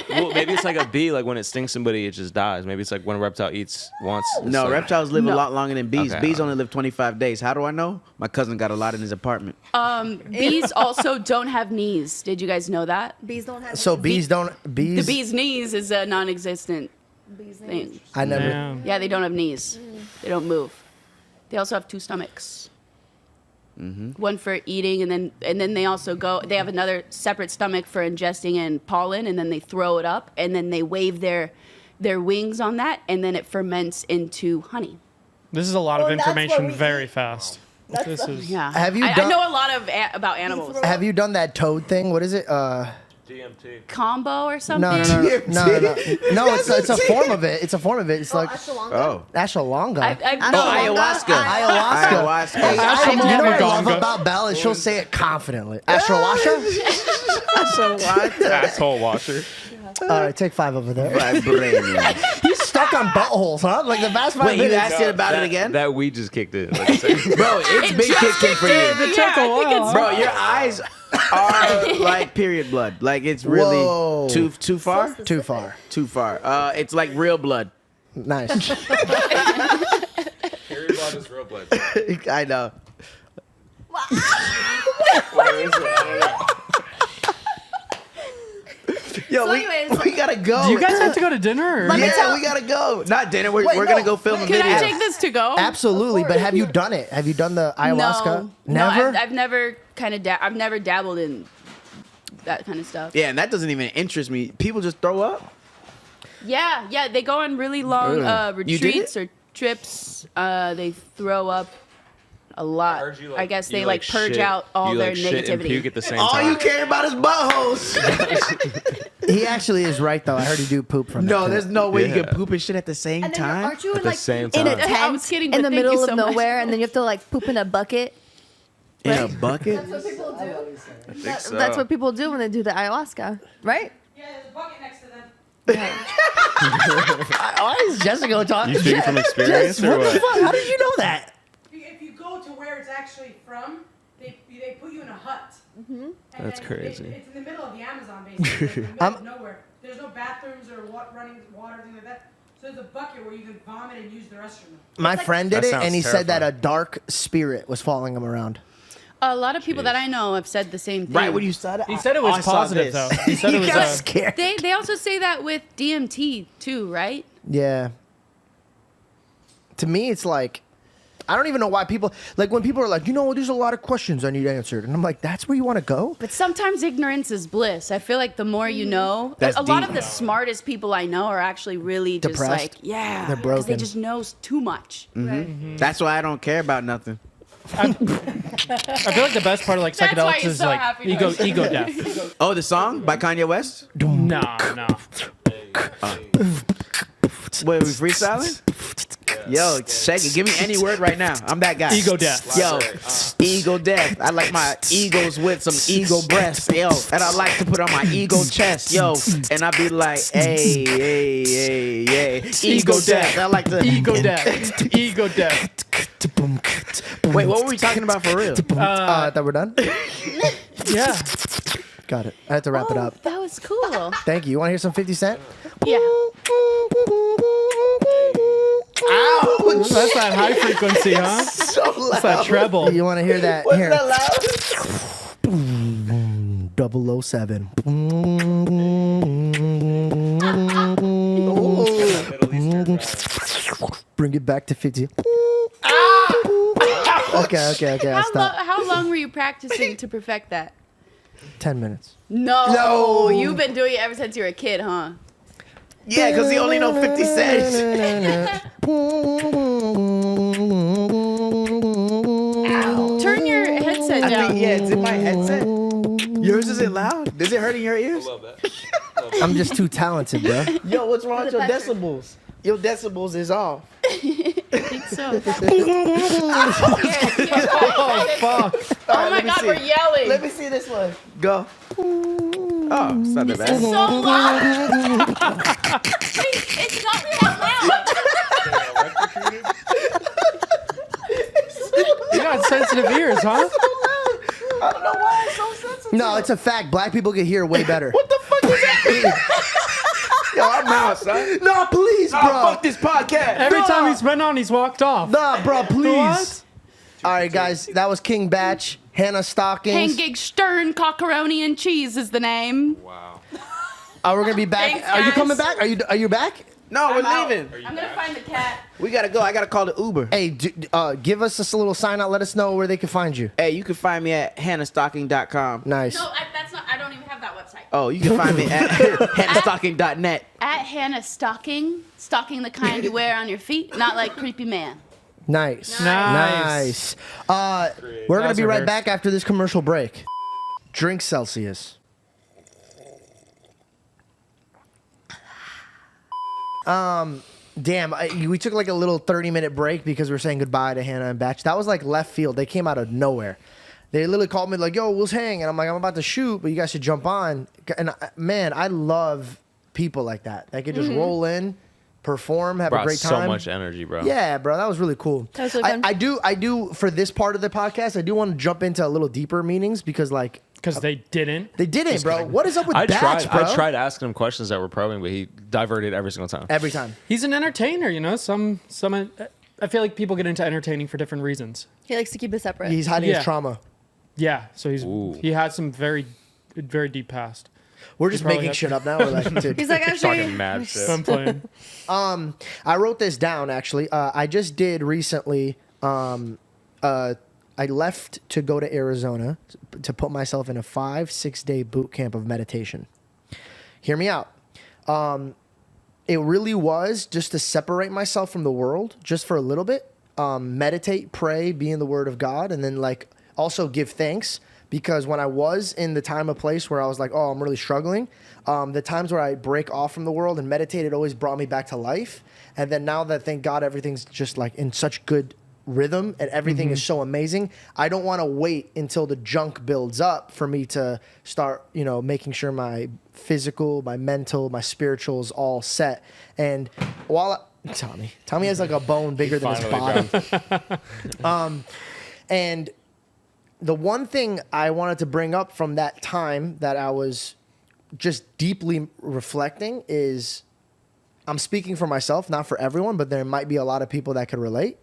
F: Well, maybe it's like a bee. Like when it stings somebody, it just dies. Maybe it's like when a reptile eats once. it's
B: No,
F: like-
B: reptiles live a
C: No.
B: lot longer than bees.
F: Okay,
B: Bees
F: alright.
B: only live 25 days. How do I know? My cousin got a lot in his apartment.
C: Bees also don't have knees. Did you guys know that?
E: Bees don't have
A: So bees don't.
C: The
A: Bees.
C: bee's knees is a non-existent thing.
A: I never.
D: Damn.
C: Yeah, they don't have knees. They don't move. They also have 2 stomachs. one for eating, and then they also they have another separate stomach for ingesting in pollen, and then they throw it up, and then they wave their wings on that, and then it ferments into honey.
D: This is a lot of
E: Well, that's what
D: information
E: we
D: very
E: eat.
D: fast.
E: That's
D: This
E: the-
D: is
C: Yeah,
A: Have you
C: I
A: done-
C: know a lot of about animals.
A: Have you done that toad thing? What is it?
F: DMT.
C: Combo or something?
A: No. No, it's a form of it. It's a form of it. It's like
B: Oh.
A: ashwagandha.
C: I've
B: ayahuasca.
A: Ayahuasca. Hey,
C: I've
A: you know what I love
D: never-
A: about Belle is she'll say it confidently. Ashwasha?
F: Asshole washer.
A: All right, take 5 over there.
B: Vibranium.
A: He's stuck on buttholes, huh? Like the past 5
B: Wait, you
A: minutes.
B: asked it about it again?
F: That weed just kicked in. Like I said.
B: Bro, it's been kicking for you.
D: It took a while.
B: Bro, your eyes are like period blood. Like it's really
A: Whoa.
B: too far.
A: Too far.
B: Too far. It's like real blood.
A: Nice.
F: Period blood is real blood.
B: I know. Yo,
E: So
B: we,
E: anyways-
B: we gotta go.
D: Do you guys have to go to dinner? Or?
E: Let me
B: Yeah,
E: tell-
B: we gotta go. Not dinner. We're,
A: Wait,
B: we're gonna
A: no.
B: go film a
C: Can
B: video.
C: I take this to go?
A: Absolutely, but have you done it? Have you done the ayahuasca?
C: No,
A: Never?
C: No, I've never I've never dabbled in that kind of stuff.
B: Yeah, and that doesn't even interest me. People just throw up.
C: Yeah, they go on really long
B: You did
C: retreats or trips. They throw up a lot. I guess they like purge out all their
F: shit and puke at
C: negativity.
F: the same
B: All
F: time.
B: you care about is buttholes.
A: He actually is right, though. I heard he do poop from
B: No,
A: it, too.
B: there's no way you
F: Yeah.
B: can poop and shit at the same
E: And then
B: time.
E: aren't you
F: At
E: in,
F: the
E: like
F: same
E: in a
F: time.
E: tent
C: I was kidding,
E: in
C: but
E: the
C: thank you
E: middle of
C: so much.
E: nowhere, and then you have to like poop in a bucket?
B: In a bucket?
E: That's what people do.
F: I think so.
E: That's what people do when they do the ayahuasca, right?
G: Yeah, there's a bucket next to them.
A: Why is Jessica talking?
F: You speaking from experience or
A: What the
F: what?
A: fuck? How did you know that?
G: If you go to where it's actually from, they put you in a hut. And
F: That's
G: then
F: crazy.
G: It's in the middle of the Amazon, basically. Like in the middle of nowhere. There's no bathrooms or running water, things like that. So there's a bucket where you can vomit and use the restroom.
A: My friend did
F: That
A: it,
F: sounds
A: and he said that a
F: terrifying.
A: dark spirit was following him around.
C: A lot of people that I know have said the same thing.
B: Right when you saw that,
D: He said it was
B: I saw
D: positive,
B: this.
D: though. He said it
A: He
D: was.
A: got scared.
C: They also say that with DMT too, right?
A: Yeah. To me, it's like, I don't even know why people, like when people are like, there's a lot of questions I need answered. And I'm like, that's where you want to go?
C: But sometimes ignorance is bliss. I feel like the more you know,
B: That's
C: a lot
B: deep.
C: of the smartest people I know are actually really just
A: Depressed?
C: like, yeah,
A: They're
C: because they
A: broken.
C: just know too much.
B: That's why I don't care about nothing.
D: I feel like the best part of like
C: That's why
D: psychedelics
C: you're
D: is
C: so
D: like
C: happy
D: ego
C: about it.
D: ego death.
B: Oh, the song by Kanye West?
D: No.
B: Wait, we freestyling? Yo, shake it. Give me any word right now. I'm that guy.
D: Ego death.
B: Yo, ego death. I like my egos with some ego breasts. Yo, and I like to put on my ego chest. Yo, and I be like, hey, ego death. I like to
D: Ego death. Ego death.
B: Wait, what were we talking about for real?
A: That we're done?
D: Yeah.
A: Got it. I had to wrap it up.
C: That was cool.
A: Thank you. You want to hear some 50 Cent?
C: Yeah.
B: Ouch!
D: That's that high frequency, huh?
B: So loud.
D: That's that treble.
A: You want to hear that?
B: Was
A: Here.
B: that loud?
A: 007. Bring it back to 50. Okay, I'll stop.
C: How long were you practicing to perfect that?
A: 10 minutes.
C: No, you've been doing it ever since you were a kid, huh?
B: Yeah, because he only know 50 cents.
C: Turn your headset
B: I
C: down.
B: think, yeah, it's in my headset. Yours isn't loud? Is it hurting your ears?
A: I'm just too talented, bro.
B: Yo, what's wrong with your
E: Patrick.
B: decibels? Your decibels is off.
C: I think so.
D: Oh fuck.
C: Oh my God, we're yelling.
B: Let me see this one. Go. Oh, it's not that
C: This is
B: bad.
C: so loud. Wait, it's not that loud.
D: You got sensitive ears, huh?
B: I don't know why it's so sensitive.
A: No, it's a fact. Black people can hear way better.
B: What the fuck does that mean? Yo, I'm out, son.
A: No, please, bro.
B: Oh, fuck this podcast.
D: Every time he's been on, he's walked off.
A: Nah, bro, please.
D: What?
A: All right, guys, that was King Batch, Hannah Stockings.
C: Hangig Stern Cockeroni and Cheese is the name.
F: Wow.
A: We're gonna be back.
C: Thanks,
A: Are you
C: guys.
A: coming back? Are you back?
B: No, we're
C: I'm out.
B: leaving.
C: I'm gonna find the cat.
B: We gotta go. I gotta call the Uber.
A: Hey, give us just a little sign out. Let us know where they can find you.
B: Hey, you can find me at hannahstocking.com.
A: Nice.
C: No, that's not. I don't even have that website.
B: Oh, you can find me at hannahstocking.net.
C: At Hannah Stocking the kind you wear on your feet, not like creepy man.
A: Nice.
D: Nice.
A: We're going to
D: That's
A: be right
D: reversed.
A: back after this commercial break. Drink Celsius. Damn, we took like a little 30-minute break because we were saying goodbye to Hannah and Batch. That was like left field. They came out of nowhere. They literally called me like, yo, we'll hang. And I'm like, I'm about to shoot, but you guys should jump on. And man, I love people like that. That could just roll in, perform, have a
F: Brought
A: great time.
F: so much energy, bro.
A: Yeah, bro, that was really cool.
E: That was really fun.
A: I do for this part of the podcast. I do want to jump into a little deeper meanings because, like,
D: Because they didn't.
A: they didn't, bro. What is up with
F: I
A: Batch,
F: tried.
A: bro?
F: I tried asking him questions that were probing, but he diverted every single time.
A: Every time.
D: He's an entertainer, you know. Some. I feel like people get into entertaining for different reasons.
E: He likes to keep it separate.
A: He's hiding
D: Yeah.
A: his trauma.
D: Yeah. So
F: Ooh.
D: he had some very deep past.
A: We're just
D: probably
A: making
D: got-
A: shit up now. We're like, dude.
E: He's like, actually,
F: Talking mad shit.
D: I'm playing.
A: I wrote this down actually. I just did recently. I left to go to Arizona to put myself in a 5-6 day boot camp of meditation. Hear me out. It really was just to separate myself from the world just for a little bit. Meditate, pray, be in the Word of God, and then like also give thanks. Because when I was in the time of place where I was like, oh, I'm really struggling, the times where I break off from the world and meditate, it always brought me back to life. And then now that, thank God, everything's just like in such good rhythm and everything is so amazing, I don't want to wait until the junk builds up for me to start, making sure my physical, my mental, my spiritual is all set. And while Tommy has like a bone bigger than his body. And the one thing I wanted to bring up from that time that I was just deeply reflecting is, I'm speaking for myself, not for everyone, but there might be a lot of people that could relate.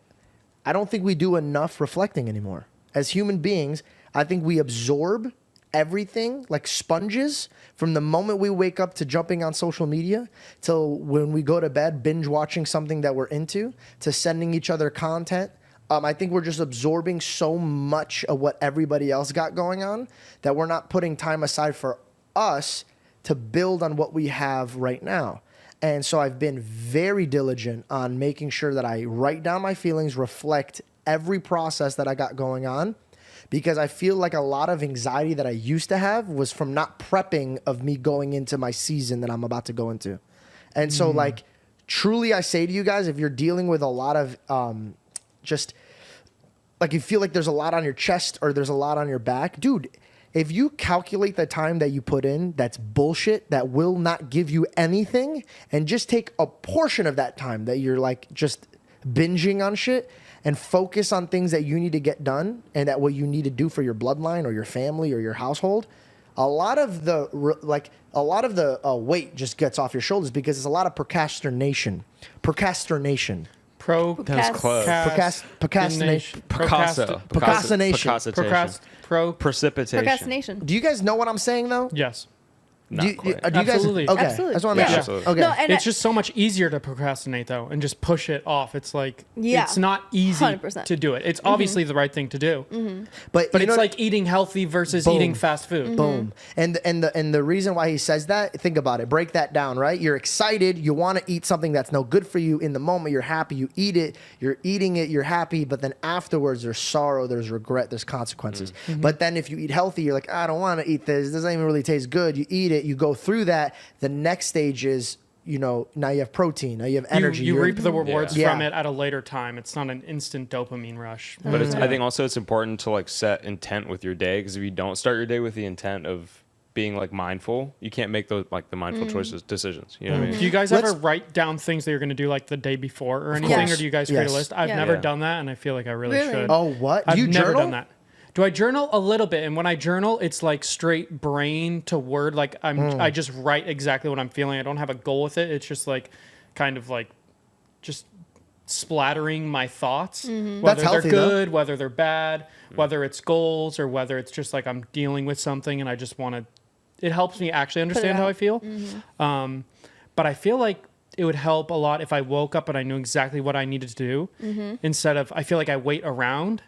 A: I don't think we do enough reflecting anymore. As human beings, I think we absorb everything like sponges from the moment we wake up to jumping on social media till when we go to bed, binge watching something that we're into, to sending each other content. I think we're just absorbing so much of what everybody else got going on that we're not putting time aside for us to build on what we have right now. And so I've been very diligent on making sure that I write down my feelings, reflect every process that I got going on, because I feel like a lot of anxiety that I used to have was from not prepping of me going into my season that I'm about to go into. And so like, truly I say to you guys, if you're dealing with a lot of just like you feel like there's a lot on your chest or there's a lot on your back, dude, if you calculate the time that you put in, that's bullshit, that will not give you anything, and just take a portion of that time that you're like just binging on shit and focus on things that you need to get done and that what you need to do for your bloodline or your family or your household, a lot of the weight just gets off your shoulders because it's a lot of procrastination.
E: Procrastination.
A: Procrastination.
F: Picasso.
A: Procrastination.
F: Precipitation.
E: Procrastination.
A: Do you guys know what I'm saying though?
D: Yes.
F: Not
A: Do you
F: quite.
A: guys?
D: Absolutely.
A: Okay.
E: Absolutely.
A: I just want to make
E: Yeah.
A: sure.
F: Absolutely.
A: Okay.
E: No, and
D: It's just so much easier to procrastinate though, and just push it off. It's like
E: Yeah.
D: it's not easy
E: 100%.
D: to do it. It's obviously the right thing to do,
A: but
D: but
A: you
D: it's
A: know-
D: like eating healthy versus
A: Boom.
D: eating fast food.
A: Boom. And the reason why he says that, think about it. Break that down, right? You're excited. You want to eat something that's no good for you in the moment. You're happy. You eat it. You're eating it. You're happy. But then afterwards, there's sorrow. There's regret. There's consequences. But then if you eat healthy, you're like, I don't want to eat this. This doesn't even really taste good. You eat it. You go through that. The next stage is, now you have protein. Now you have energy.
D: You
A: You're-
D: reap the rewards
A: Yeah.
D: from it at a later time. It's not an instant dopamine rush.
F: But I think also it's important to like set intent with your day, because if you don't start your day with the intent of being like mindful, you can't make those like the mindful choices, decisions. You know what I mean?
D: Do you guys
A: Let's-
D: ever write down things that you're going to do like the day before or anything,
E: course.
D: or do you guys create
A: Yes.
D: a list? I've
E: Yeah.
D: never
F: Yeah.
D: done that, and I feel like I really
E: Really?
D: should.
A: Oh, what? Do
D: I've
A: you
D: never
A: journal?
D: done that. Do I journal a little bit? And when I journal, it's like straight brain to word. Like I just write exactly what I'm feeling. I don't have a goal with it. It's just like kind of like just splattering my thoughts, whether
A: That's
D: they're
A: healthy, though.
D: good, whether they're bad, whether it's goals or whether it's just like I'm dealing with something and I just want to. It helps me actually understand
E: out.
D: how I feel. But I feel like it would help a lot if I woke up and I knew exactly what I needed to do instead of I feel like I wait around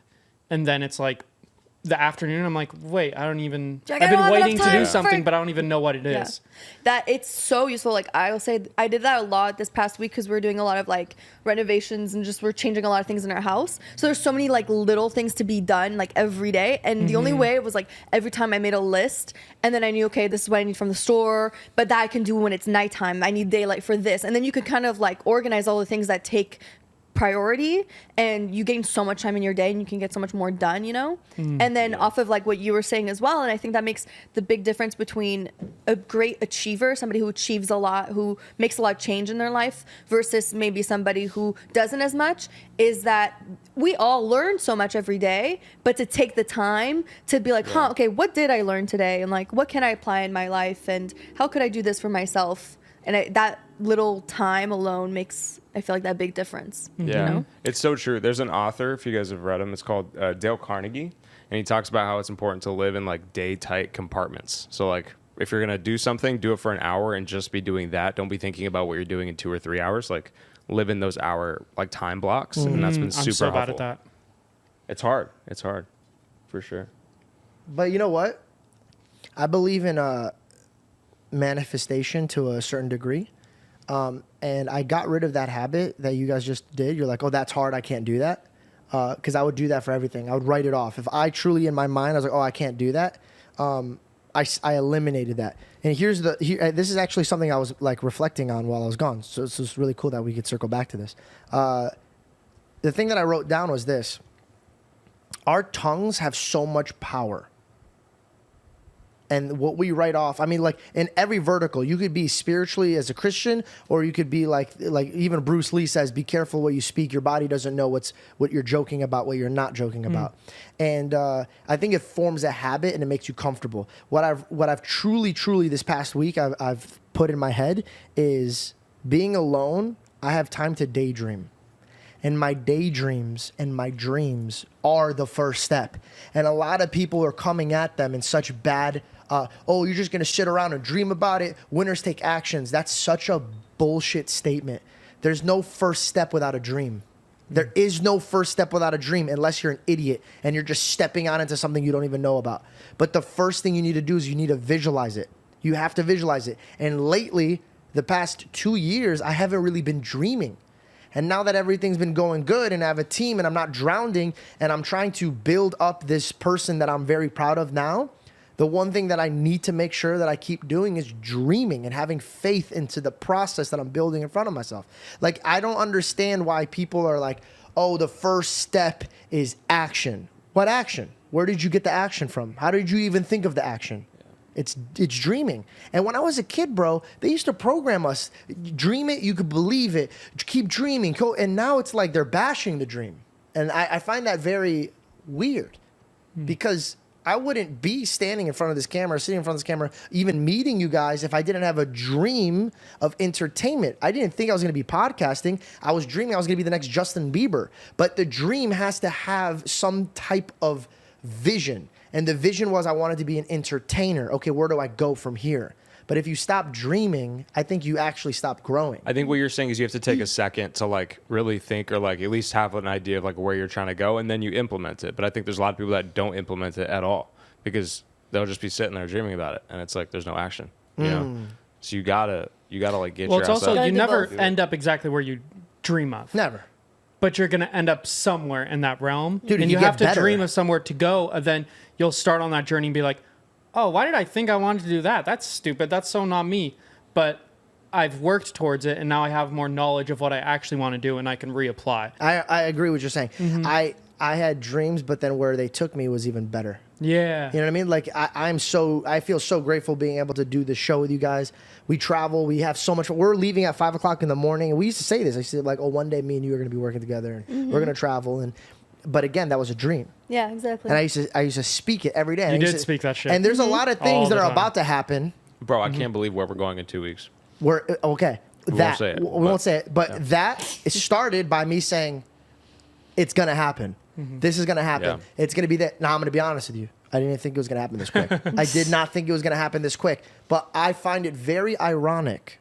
D: and then it's like the afternoon I'm like, wait, I don't even
E: Like,
D: I've
E: I don't
D: been
E: have
D: waiting
E: enough
D: to do
E: time
D: something
E: for-
D: but I don't even know what it
E: Yeah.
D: is.
E: That it's so useful. Like I will say, I did that a lot this past week because we're doing a lot of like renovations and just we're changing a lot of things in our house. So there's so many like little things to be done like every day. And the only way was like every time I made a list and then I knew, okay, this is what I need from the store, but that I can do when it's nighttime. I need daylight for this. And then you could kind of like organize all the things that take priority and you gain so much time in your day and you can get so much more done, you know? And then off of like what you were saying as well, and I think that makes the big difference between a great achiever, somebody who achieves a lot, who makes a lot of change in their life versus maybe somebody who doesn't as much, is that we all learn so much every day, but to take the time to be like, okay, what did I learn today? And like, what can I apply in my life? And how could I do this for myself? And that little time alone makes, I feel like, that big difference.
F: Yeah,
E: You know?
F: it's so true. There's an author, if you guys have read him, it's called Dale Carnegie, and he talks about how it's important to live in like day tight compartments. So like if you're gonna do something, do it for an hour and just be doing that. Don't be thinking about what you're doing in 2 or 3 hours. Like live in those hour like time blocks, and that's been
D: I'm
F: super
D: so
F: helpful.
D: bad at that.
F: It's hard. It's hard, for sure.
A: But you know what? I believe in manifestation to a certain degree. And I got rid of that habit that you guys just did. You're like, oh, that's hard. I can't do that. Because I would do that for everything. I would write it off. If I truly in my mind, I was like, oh, I can't do that. I eliminated that. And this is actually something I was like reflecting on while I was gone. So it's really cool that we could circle back to this. The thing that I wrote down was this. Our tongues have so much power. And what we write off, I mean, like in every vertical, you could be spiritually as a Christian, or you could be like even Bruce Lee says, be careful what you speak. Your body doesn't know what you're joking about, what you're not joking about. And I think it forms a habit and it makes you comfortable. What I've truly this past week I've put in my head is being alone. I have time to daydream. And my daydreams and my dreams are the first step. And a lot of people are coming at them in such bad, oh, you're just going to sit around and dream about it. Winners take actions. That's such a bullshit statement. There's no first step without a dream. There is no first step without a dream unless you're an idiot and you're just stepping out into something you don't even know about. But the first thing you need to do is you need to visualize it. You have to visualize it. And lately, the past 2 years, I haven't really been dreaming. And now that everything's been going good and I have a team and I'm not drowning and I'm trying to build up this person that I'm very proud of now, the one thing that I need to make sure that I keep doing is dreaming and having faith into the process that I'm building in front of myself. Like, I don't understand why people are like, oh, the first step is action. What action? Where did you get the action from? How did you even think of the action? It's dreaming. And when I was a kid, bro, they used to program us. Dream it, you could believe it. Keep dreaming. And now it's like they're bashing the dream. And I find that very weird because I wouldn't be standing in front of this camera, sitting in front of this camera, even meeting you guys if I didn't have a dream of entertainment. I didn't think I was going to be podcasting. I was dreaming I was going to be the next Justin Bieber. But the dream has to have some type of vision. And the vision was I wanted to be an entertainer. Okay, where do I go from here? But if you stop dreaming, I think you actually stop growing.
F: I think what you're saying is you have to take a second to like really think or like at least have an idea of like where you're trying to go and then you implement it. But I think there's a lot of people that don't implement it at all because they'll just be sitting there dreaming about it and it's like there's no action. You know? So you gotta like get
D: Well,
F: your
D: it's
F: ass
D: also
F: up.
D: you
E: do
D: never
E: both.
D: end up exactly where you dream of.
A: Never.
D: But you're going to end up somewhere in that realm.
A: Dude,
D: and
A: you
D: you
A: get
D: have to
A: better.
D: dream of somewhere to go. And then you'll start on that journey and be like, oh, why did I think I wanted to do that? That's stupid. That's so not me. But I've worked towards it. And now I have more knowledge of what I actually want to do. And I can reapply.
A: I agree with what you're saying. I had dreams, but then where they took me was even better.
D: Yeah.
A: You know what I mean? Like I feel so grateful being able to do this show with you guys. We travel. We have so much. We're leaving at 5 o'clock in the morning. And we used to say this. I said like, oh, one day me and you are going to be working together and we're going to travel. But again, that was a dream.
E: Yeah, exactly.
A: And I used to speak it every day. And
D: You
A: I used
D: did
A: to-
D: speak that shit.
A: And there's a lot of
D: All
A: things
D: the
A: that are
D: time.
A: about to happen.
F: Bro, I can't believe where we're going in 2 weeks.
A: Where okay,
F: We
A: that
F: won't say it,
A: we won't say it, but that is started by me saying it's gonna happen. This is gonna happen.
F: Yeah.
A: It's gonna be that. Now I'm gonna be honest with you. I didn't think it was gonna happen this quick. I did not think it was gonna happen this quick. But I find it very ironic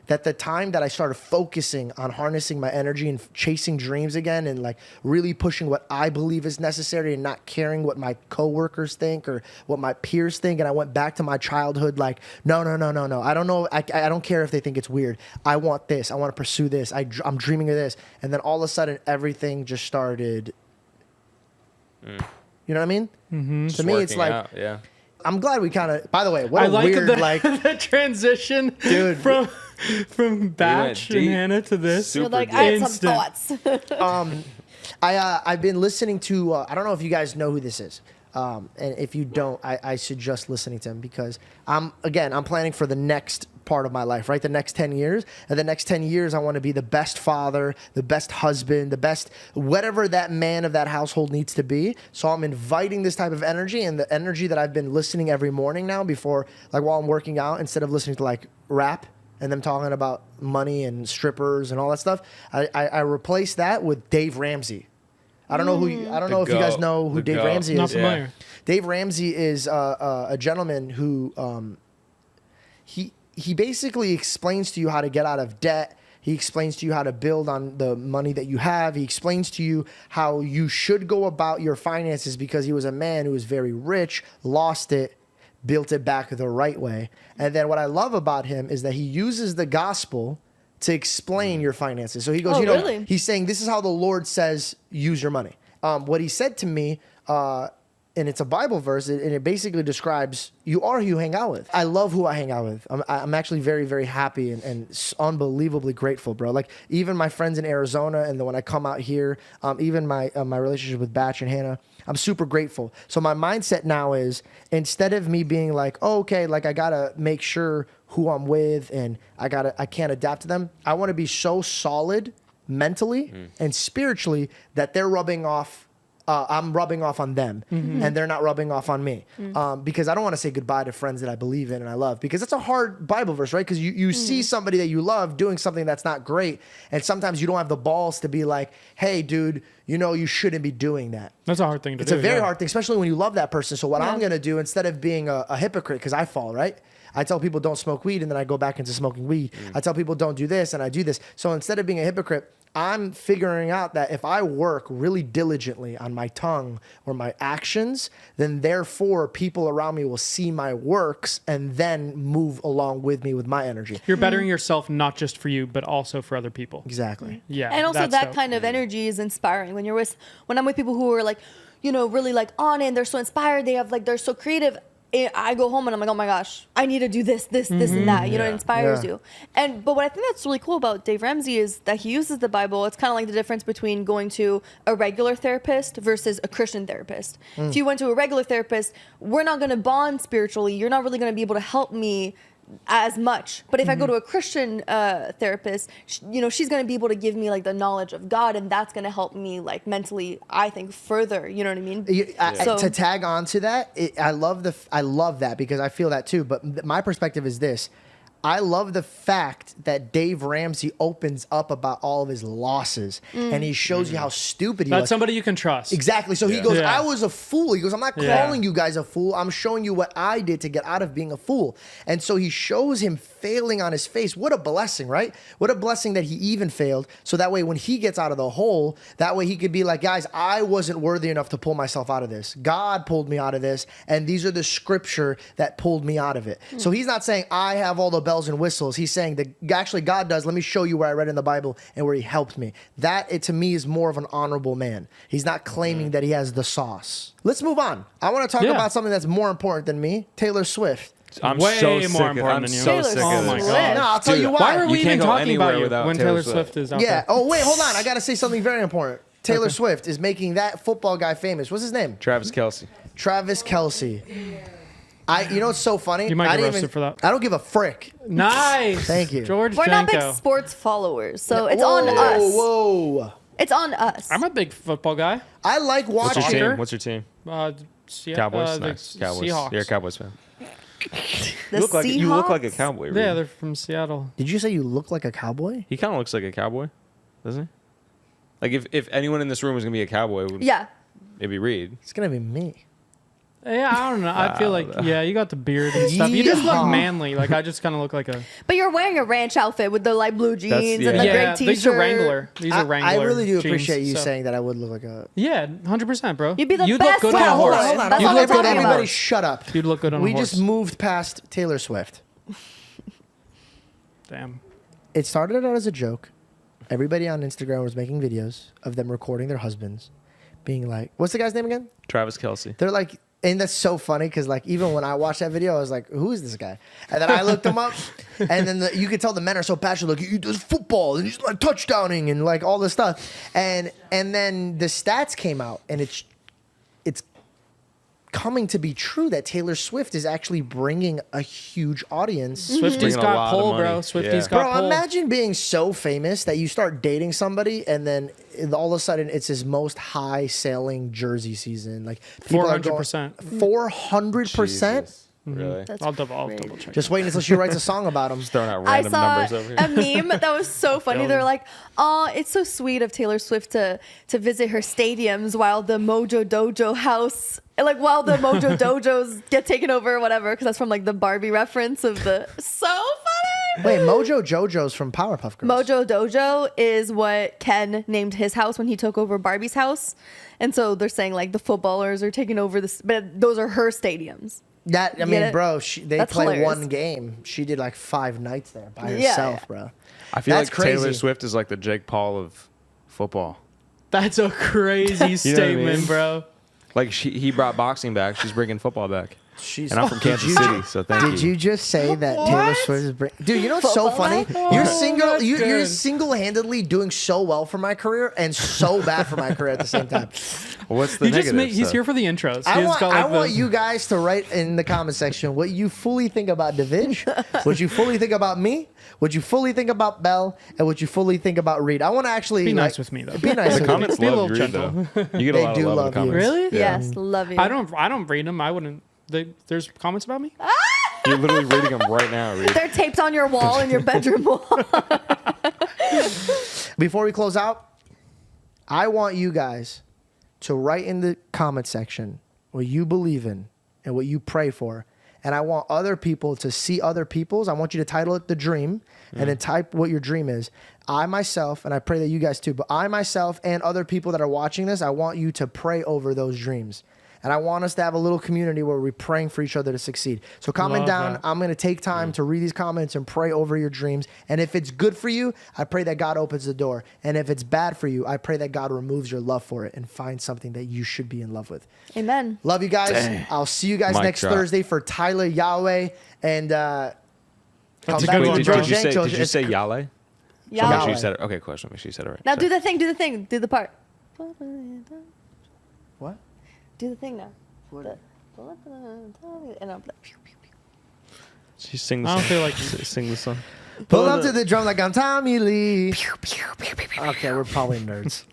A: that the time that I started focusing on harnessing my energy and chasing dreams again and like really pushing what I believe is necessary and not caring what my coworkers think or what my peers think, and I went back to my childhood like, no. I don't know. I don't care if they think it's weird. I want this. I want to pursue this. I'm dreaming of this. And then all of a sudden everything just started. You know what I mean? Mm-hmm. To me, it's like,
F: yeah.
A: I'm glad we kind of, by the way, what
D: I
A: a
D: like
A: weird,
D: the,
A: like,
D: the transition
A: Dude.
D: from Batch and
F: deep.
D: Hannah to this.
F: Super
E: You're like,
F: deep.
E: I had some
D: Instant.
E: thoughts.
A: I've been listening to, I don't know if you guys know who this is. And if you don't, I suggest listening to him because I'm planning for the next part of my life, right? The next 10 years. And the next 10 years, I want to be the best father, the best husband, the best, whatever that man of that household needs to be. So I'm inviting this type of energy, and the energy that I've been listening every morning now before, like while I'm working out, instead of listening to like rap and them talking about money and strippers and all that stuff, I replace that with Dave Ramsey. I don't know if you guys know who Dave Ramsey is.
D: Not familiar.
A: Dave Ramsey is a gentleman who he basically explains to you how to get out of debt. He explains to you how to build on the money that you have. He explains to you how you should go about your finances because he was a man who was very rich, lost it, built it back the right way. And then what I love about him is that he uses the gospel to explain your finances. So he goes,
E: really?
A: He's saying this is how the Lord says use your money. What he said to me, and it's a Bible verse, and it basically describes you are who you hang out with. I love who I hang out with. I'm actually very, very happy and unbelievably grateful, bro. Like even my friends in Arizona, and then when I come out here, even my relationship with Batch and Hannah, I'm super grateful. So my mindset now is instead of me being like, oh, okay, like I gotta make sure who I'm with and I can't adapt to them. I want to be so solid mentally and spiritually that they're rubbing off. I'm rubbing off on them and they're not rubbing off on me. Because I don't want to say goodbye to friends that I believe in and I love, because that's a hard Bible verse, right? Because you see somebody that you love doing something that's not great. And sometimes you don't have the balls to be like, hey, dude, you shouldn't be doing that.
D: That's a hard thing to do.
A: It's a very hard thing, especially when you love that person. So what I'm going to do, instead of being a hypocrite, because I fall, right? I tell people don't smoke weed and then I go back into smoking weed. I tell people don't do this and I do this. So instead of being a hypocrite, I'm figuring out that if I work really diligently on my tongue or my actions, then therefore people around me will see my works and then move along with me with my energy.
D: You're bettering yourself not just for you, but also for other people.
A: Exactly.
D: Yeah.
E: And also
D: that's
E: that
D: dope.
E: kind of energy is inspiring when I'm with people who are like, really like on it and they're so inspired. They're so creative. I go home and I'm like, oh my gosh, I need to do this, and that. It inspires you. But what I think that's really cool about Dave Ramsey is that he uses the Bible. It's kind of like the difference between going to a regular therapist versus a Christian therapist. If you went to a regular therapist, we're not going to bond spiritually. You're not really going to be able to help me as much. But if I go to a Christian therapist, she's going to be able to give me like the knowledge of God, and that's going to help me like mentally, I think, further. You know what I mean?
A: To tag on to that, I love that because I feel that too. But my perspective is this. I love the fact that Dave Ramsey opens up about all of his losses and he shows you how stupid he was.
D: That's somebody you can trust.
A: Exactly. So he goes, I was a fool. He goes, I'm not calling you guys a fool. I'm showing you what I did to get out of being a fool. And so he shows him failing on his face. What a blessing, right? What a blessing that he even failed. So that way when he gets out of the hole, that way he could be like, guys, I wasn't worthy enough to pull myself out of this. God pulled me out of this. And these are the scripture that pulled me out of it. So he's not saying I have all the bells and whistles. He's saying that actually God does. Let me show you where I read in the Bible and where he helped me. That, to me, is more of an honorable man. He's not claiming that he has the sauce. Let's move on. I want to talk about something that's more important than me, Taylor Swift.
F: I'm
D: Way
F: so
D: more
F: sick
D: important
F: I'm
D: than you.
F: so
E: Taylor
F: sick
D: Oh
F: of
D: my
F: this.
D: God.
A: No, I'll tell you
F: Dude,
A: why.
D: Why are we
F: You
D: even
F: can't go
D: talking about
F: anywhere
D: you
F: without
D: when
F: Taylor
D: Taylor
F: Swift.
D: Swift is out
A: Yeah.
D: there?
A: Oh, wait, hold on. I got to say something very important. Taylor Swift is making that football guy famous. What's his name?
F: Travis Kelce.
A: Travis Kelce. It's so funny.
D: You might
A: I
D: get
A: didn't
D: arrested for that.
A: I don't give a frick.
D: Nice.
A: Thank you.
D: George
E: We're not big
D: Janko.
E: sports followers, so it's on us.
A: Whoa.
E: It's on us.
D: I'm a big football guy.
A: I like
F: What's
A: watching.
F: your
D: Soccer?
F: team? What's your team?
D: Cowboys.
F: Nice. Cowboys.
D: Seahawks.
F: You're a Cowboys fan.
E: The
F: You look like a
E: Seahawks?
F: cowboy.
D: Yeah,
F: Reed.
D: they're from Seattle.
A: Did you say you look like a cowboy?
F: He kind of looks like a cowboy, doesn't he? Like if anyone in this room was gonna be a cowboy,
E: Yeah.
F: it'd be Reed.
A: It's gonna be me.
D: Yeah, I don't know. I feel like you got the beard and stuff. You just look
A: Yeehaw.
D: manly. Like I just kind of look like a
E: But you're wearing a ranch outfit with the light blue jeans and the
D: yeah.
E: gray t-shirt.
D: These are Wrangler. These are Wrangler.
A: I really do
D: jeans,
A: appreciate you
D: so-
A: saying that I would look like a.
D: Yeah, 100%, bro.
E: You'd be the
D: You'd
E: best
D: look good on a
E: cowboy.
D: horse.
E: That's
A: Hold
E: what
A: on.
E: I'm talking
A: Everybody
E: about.
A: shut up.
D: You'd look good on a
A: We
D: horse.
A: just moved past Taylor Swift.
D: Damn.
A: It started out as a joke. Everybody on Instagram was making videos of them recording their husbands, being like, "What's the guy's name again?"
F: Travis Kelsey.
A: They're like, and that's so funny because like even when I watched that video, I was like, "Who is this guy?" And then I looked him up, and then you could tell the men are so passionate. Like he does football and he's like touchdowning and like all this stuff, and then the stats came out, and it's coming to be true that Taylor Swift is actually bringing a huge audience.
D: Swifty's
F: Bringing a
D: got
F: lot of
D: pull,
F: money.
D: bro. Swifty's
F: Yeah.
D: got
A: Bro,
D: pull.
A: imagine being so famous that you start dating somebody and then all of a sudden it's his most high selling jersey season. Like people are going
D: 400%.
A: 400%.
F: Jesus. Really?
E: That's
D: I'll double
E: crazy.
D: check.
A: Just waiting until she writes a song about him.
F: Throwing out
E: I
F: random
E: saw
F: numbers over
E: a
F: here.
E: meme that was so funny. They're like, "Oh, it's so sweet of Taylor Swift to visit her stadiums while the Mojo Dojo house, like while the Mojo Dojos get taken over or whatever." Because that's from like the Barbie reference of the so funny.
A: Wait, Mojo Jojo's from Powerpuff Girls.
E: Mojo Dojo is what Ken named his house when he took over Barbie's house, and so they're saying like the footballers are taking over this, but those are her stadiums.
A: That I
E: Get
A: mean,
E: it?
A: bro, they
E: That's
A: play
E: hilarious.
A: one game. She did like 5 nights there by
E: Yeah,
A: herself,
E: yeah.
A: bro.
F: I feel
A: That's
F: like
A: crazy.
F: Taylor Swift is like the Jake Paul of football.
D: That's a crazy
F: You know what I
D: statement,
F: mean?
D: bro.
F: Like he brought boxing back. She's bringing football back.
A: She's
F: And I'm from
A: Did
F: Kansas
A: you-
F: City, so thank you.
A: Did you just say that Taylor Swift is dude? You know what's so funny? You're
D: that's
A: you're
D: good.
A: single-handedly doing so well for my career and so bad for my career at the same time.
F: Well, what's the
D: He just
F: negative?
D: made, he's
F: stuff?
D: here for the intros.
A: I
D: He's
A: want,
D: got, like,
A: I want
D: the-
A: you guys to write in the comment section what you fully think about Davidge, what you fully think about me, what you fully think about Belle, and what you fully think about Reed. I want to actually
D: Be nice
A: like,
D: with me, though.
A: Be nice
F: The
A: with
F: comments
D: Be a
F: love
D: little
F: you, read,
D: gentle.
F: though. You get
A: They
F: a lot
A: do
F: of love
A: love
F: in the
A: you.
F: comments.
D: Really?
F: Yeah.
E: Yes, love you.
D: I don't read them. I wouldn't. There's comments about me.
F: You're literally reading them right now, Reed.
E: They're taped on your wall in your bedroom wall.
A: Before we close out, I want you guys to write in the comment section what you believe in and what you pray for. And I want other people to see other people's. I want you to title it The Dream and then type what your dream is. I myself, and I pray that you guys too, but I myself and other people that are watching this, I want you to pray over those dreams. And I want us to have a little community where we're praying for each other to succeed. So comment
D: Love
A: down.
D: that.
A: I'm going to take time to read these comments and pray over your dreams. And if it's good for you, I pray that God opens the door. And if it's bad for you, I pray that God removes your love for it and finds something that you should be in love with.
E: Amen.
A: Love you guys.
F: Dang.
A: I'll see you guys
F: Mic
A: next
F: drop.
A: Thursday for Tyler Yahweh. And come
D: a
A: back
D: good
A: and
D: one,
F: Wait,
A: enjoy
F: did you say?
A: Janko.
F: Did you say Yale?
E: Yeah.
F: Make sure you said it. Okay, question. Make sure you said it right.
E: Now
F: Sorry.
E: do the thing. Do the thing. Do the part.
A: What?
E: Do the thing now. And I'm like, pew, pew, pew.
F: She sing the
D: I
F: song.
D: don't feel like
F: Sing the song.
A: Pull up to the drum like I'm Tommy Lee. Okay, we're probably nerds.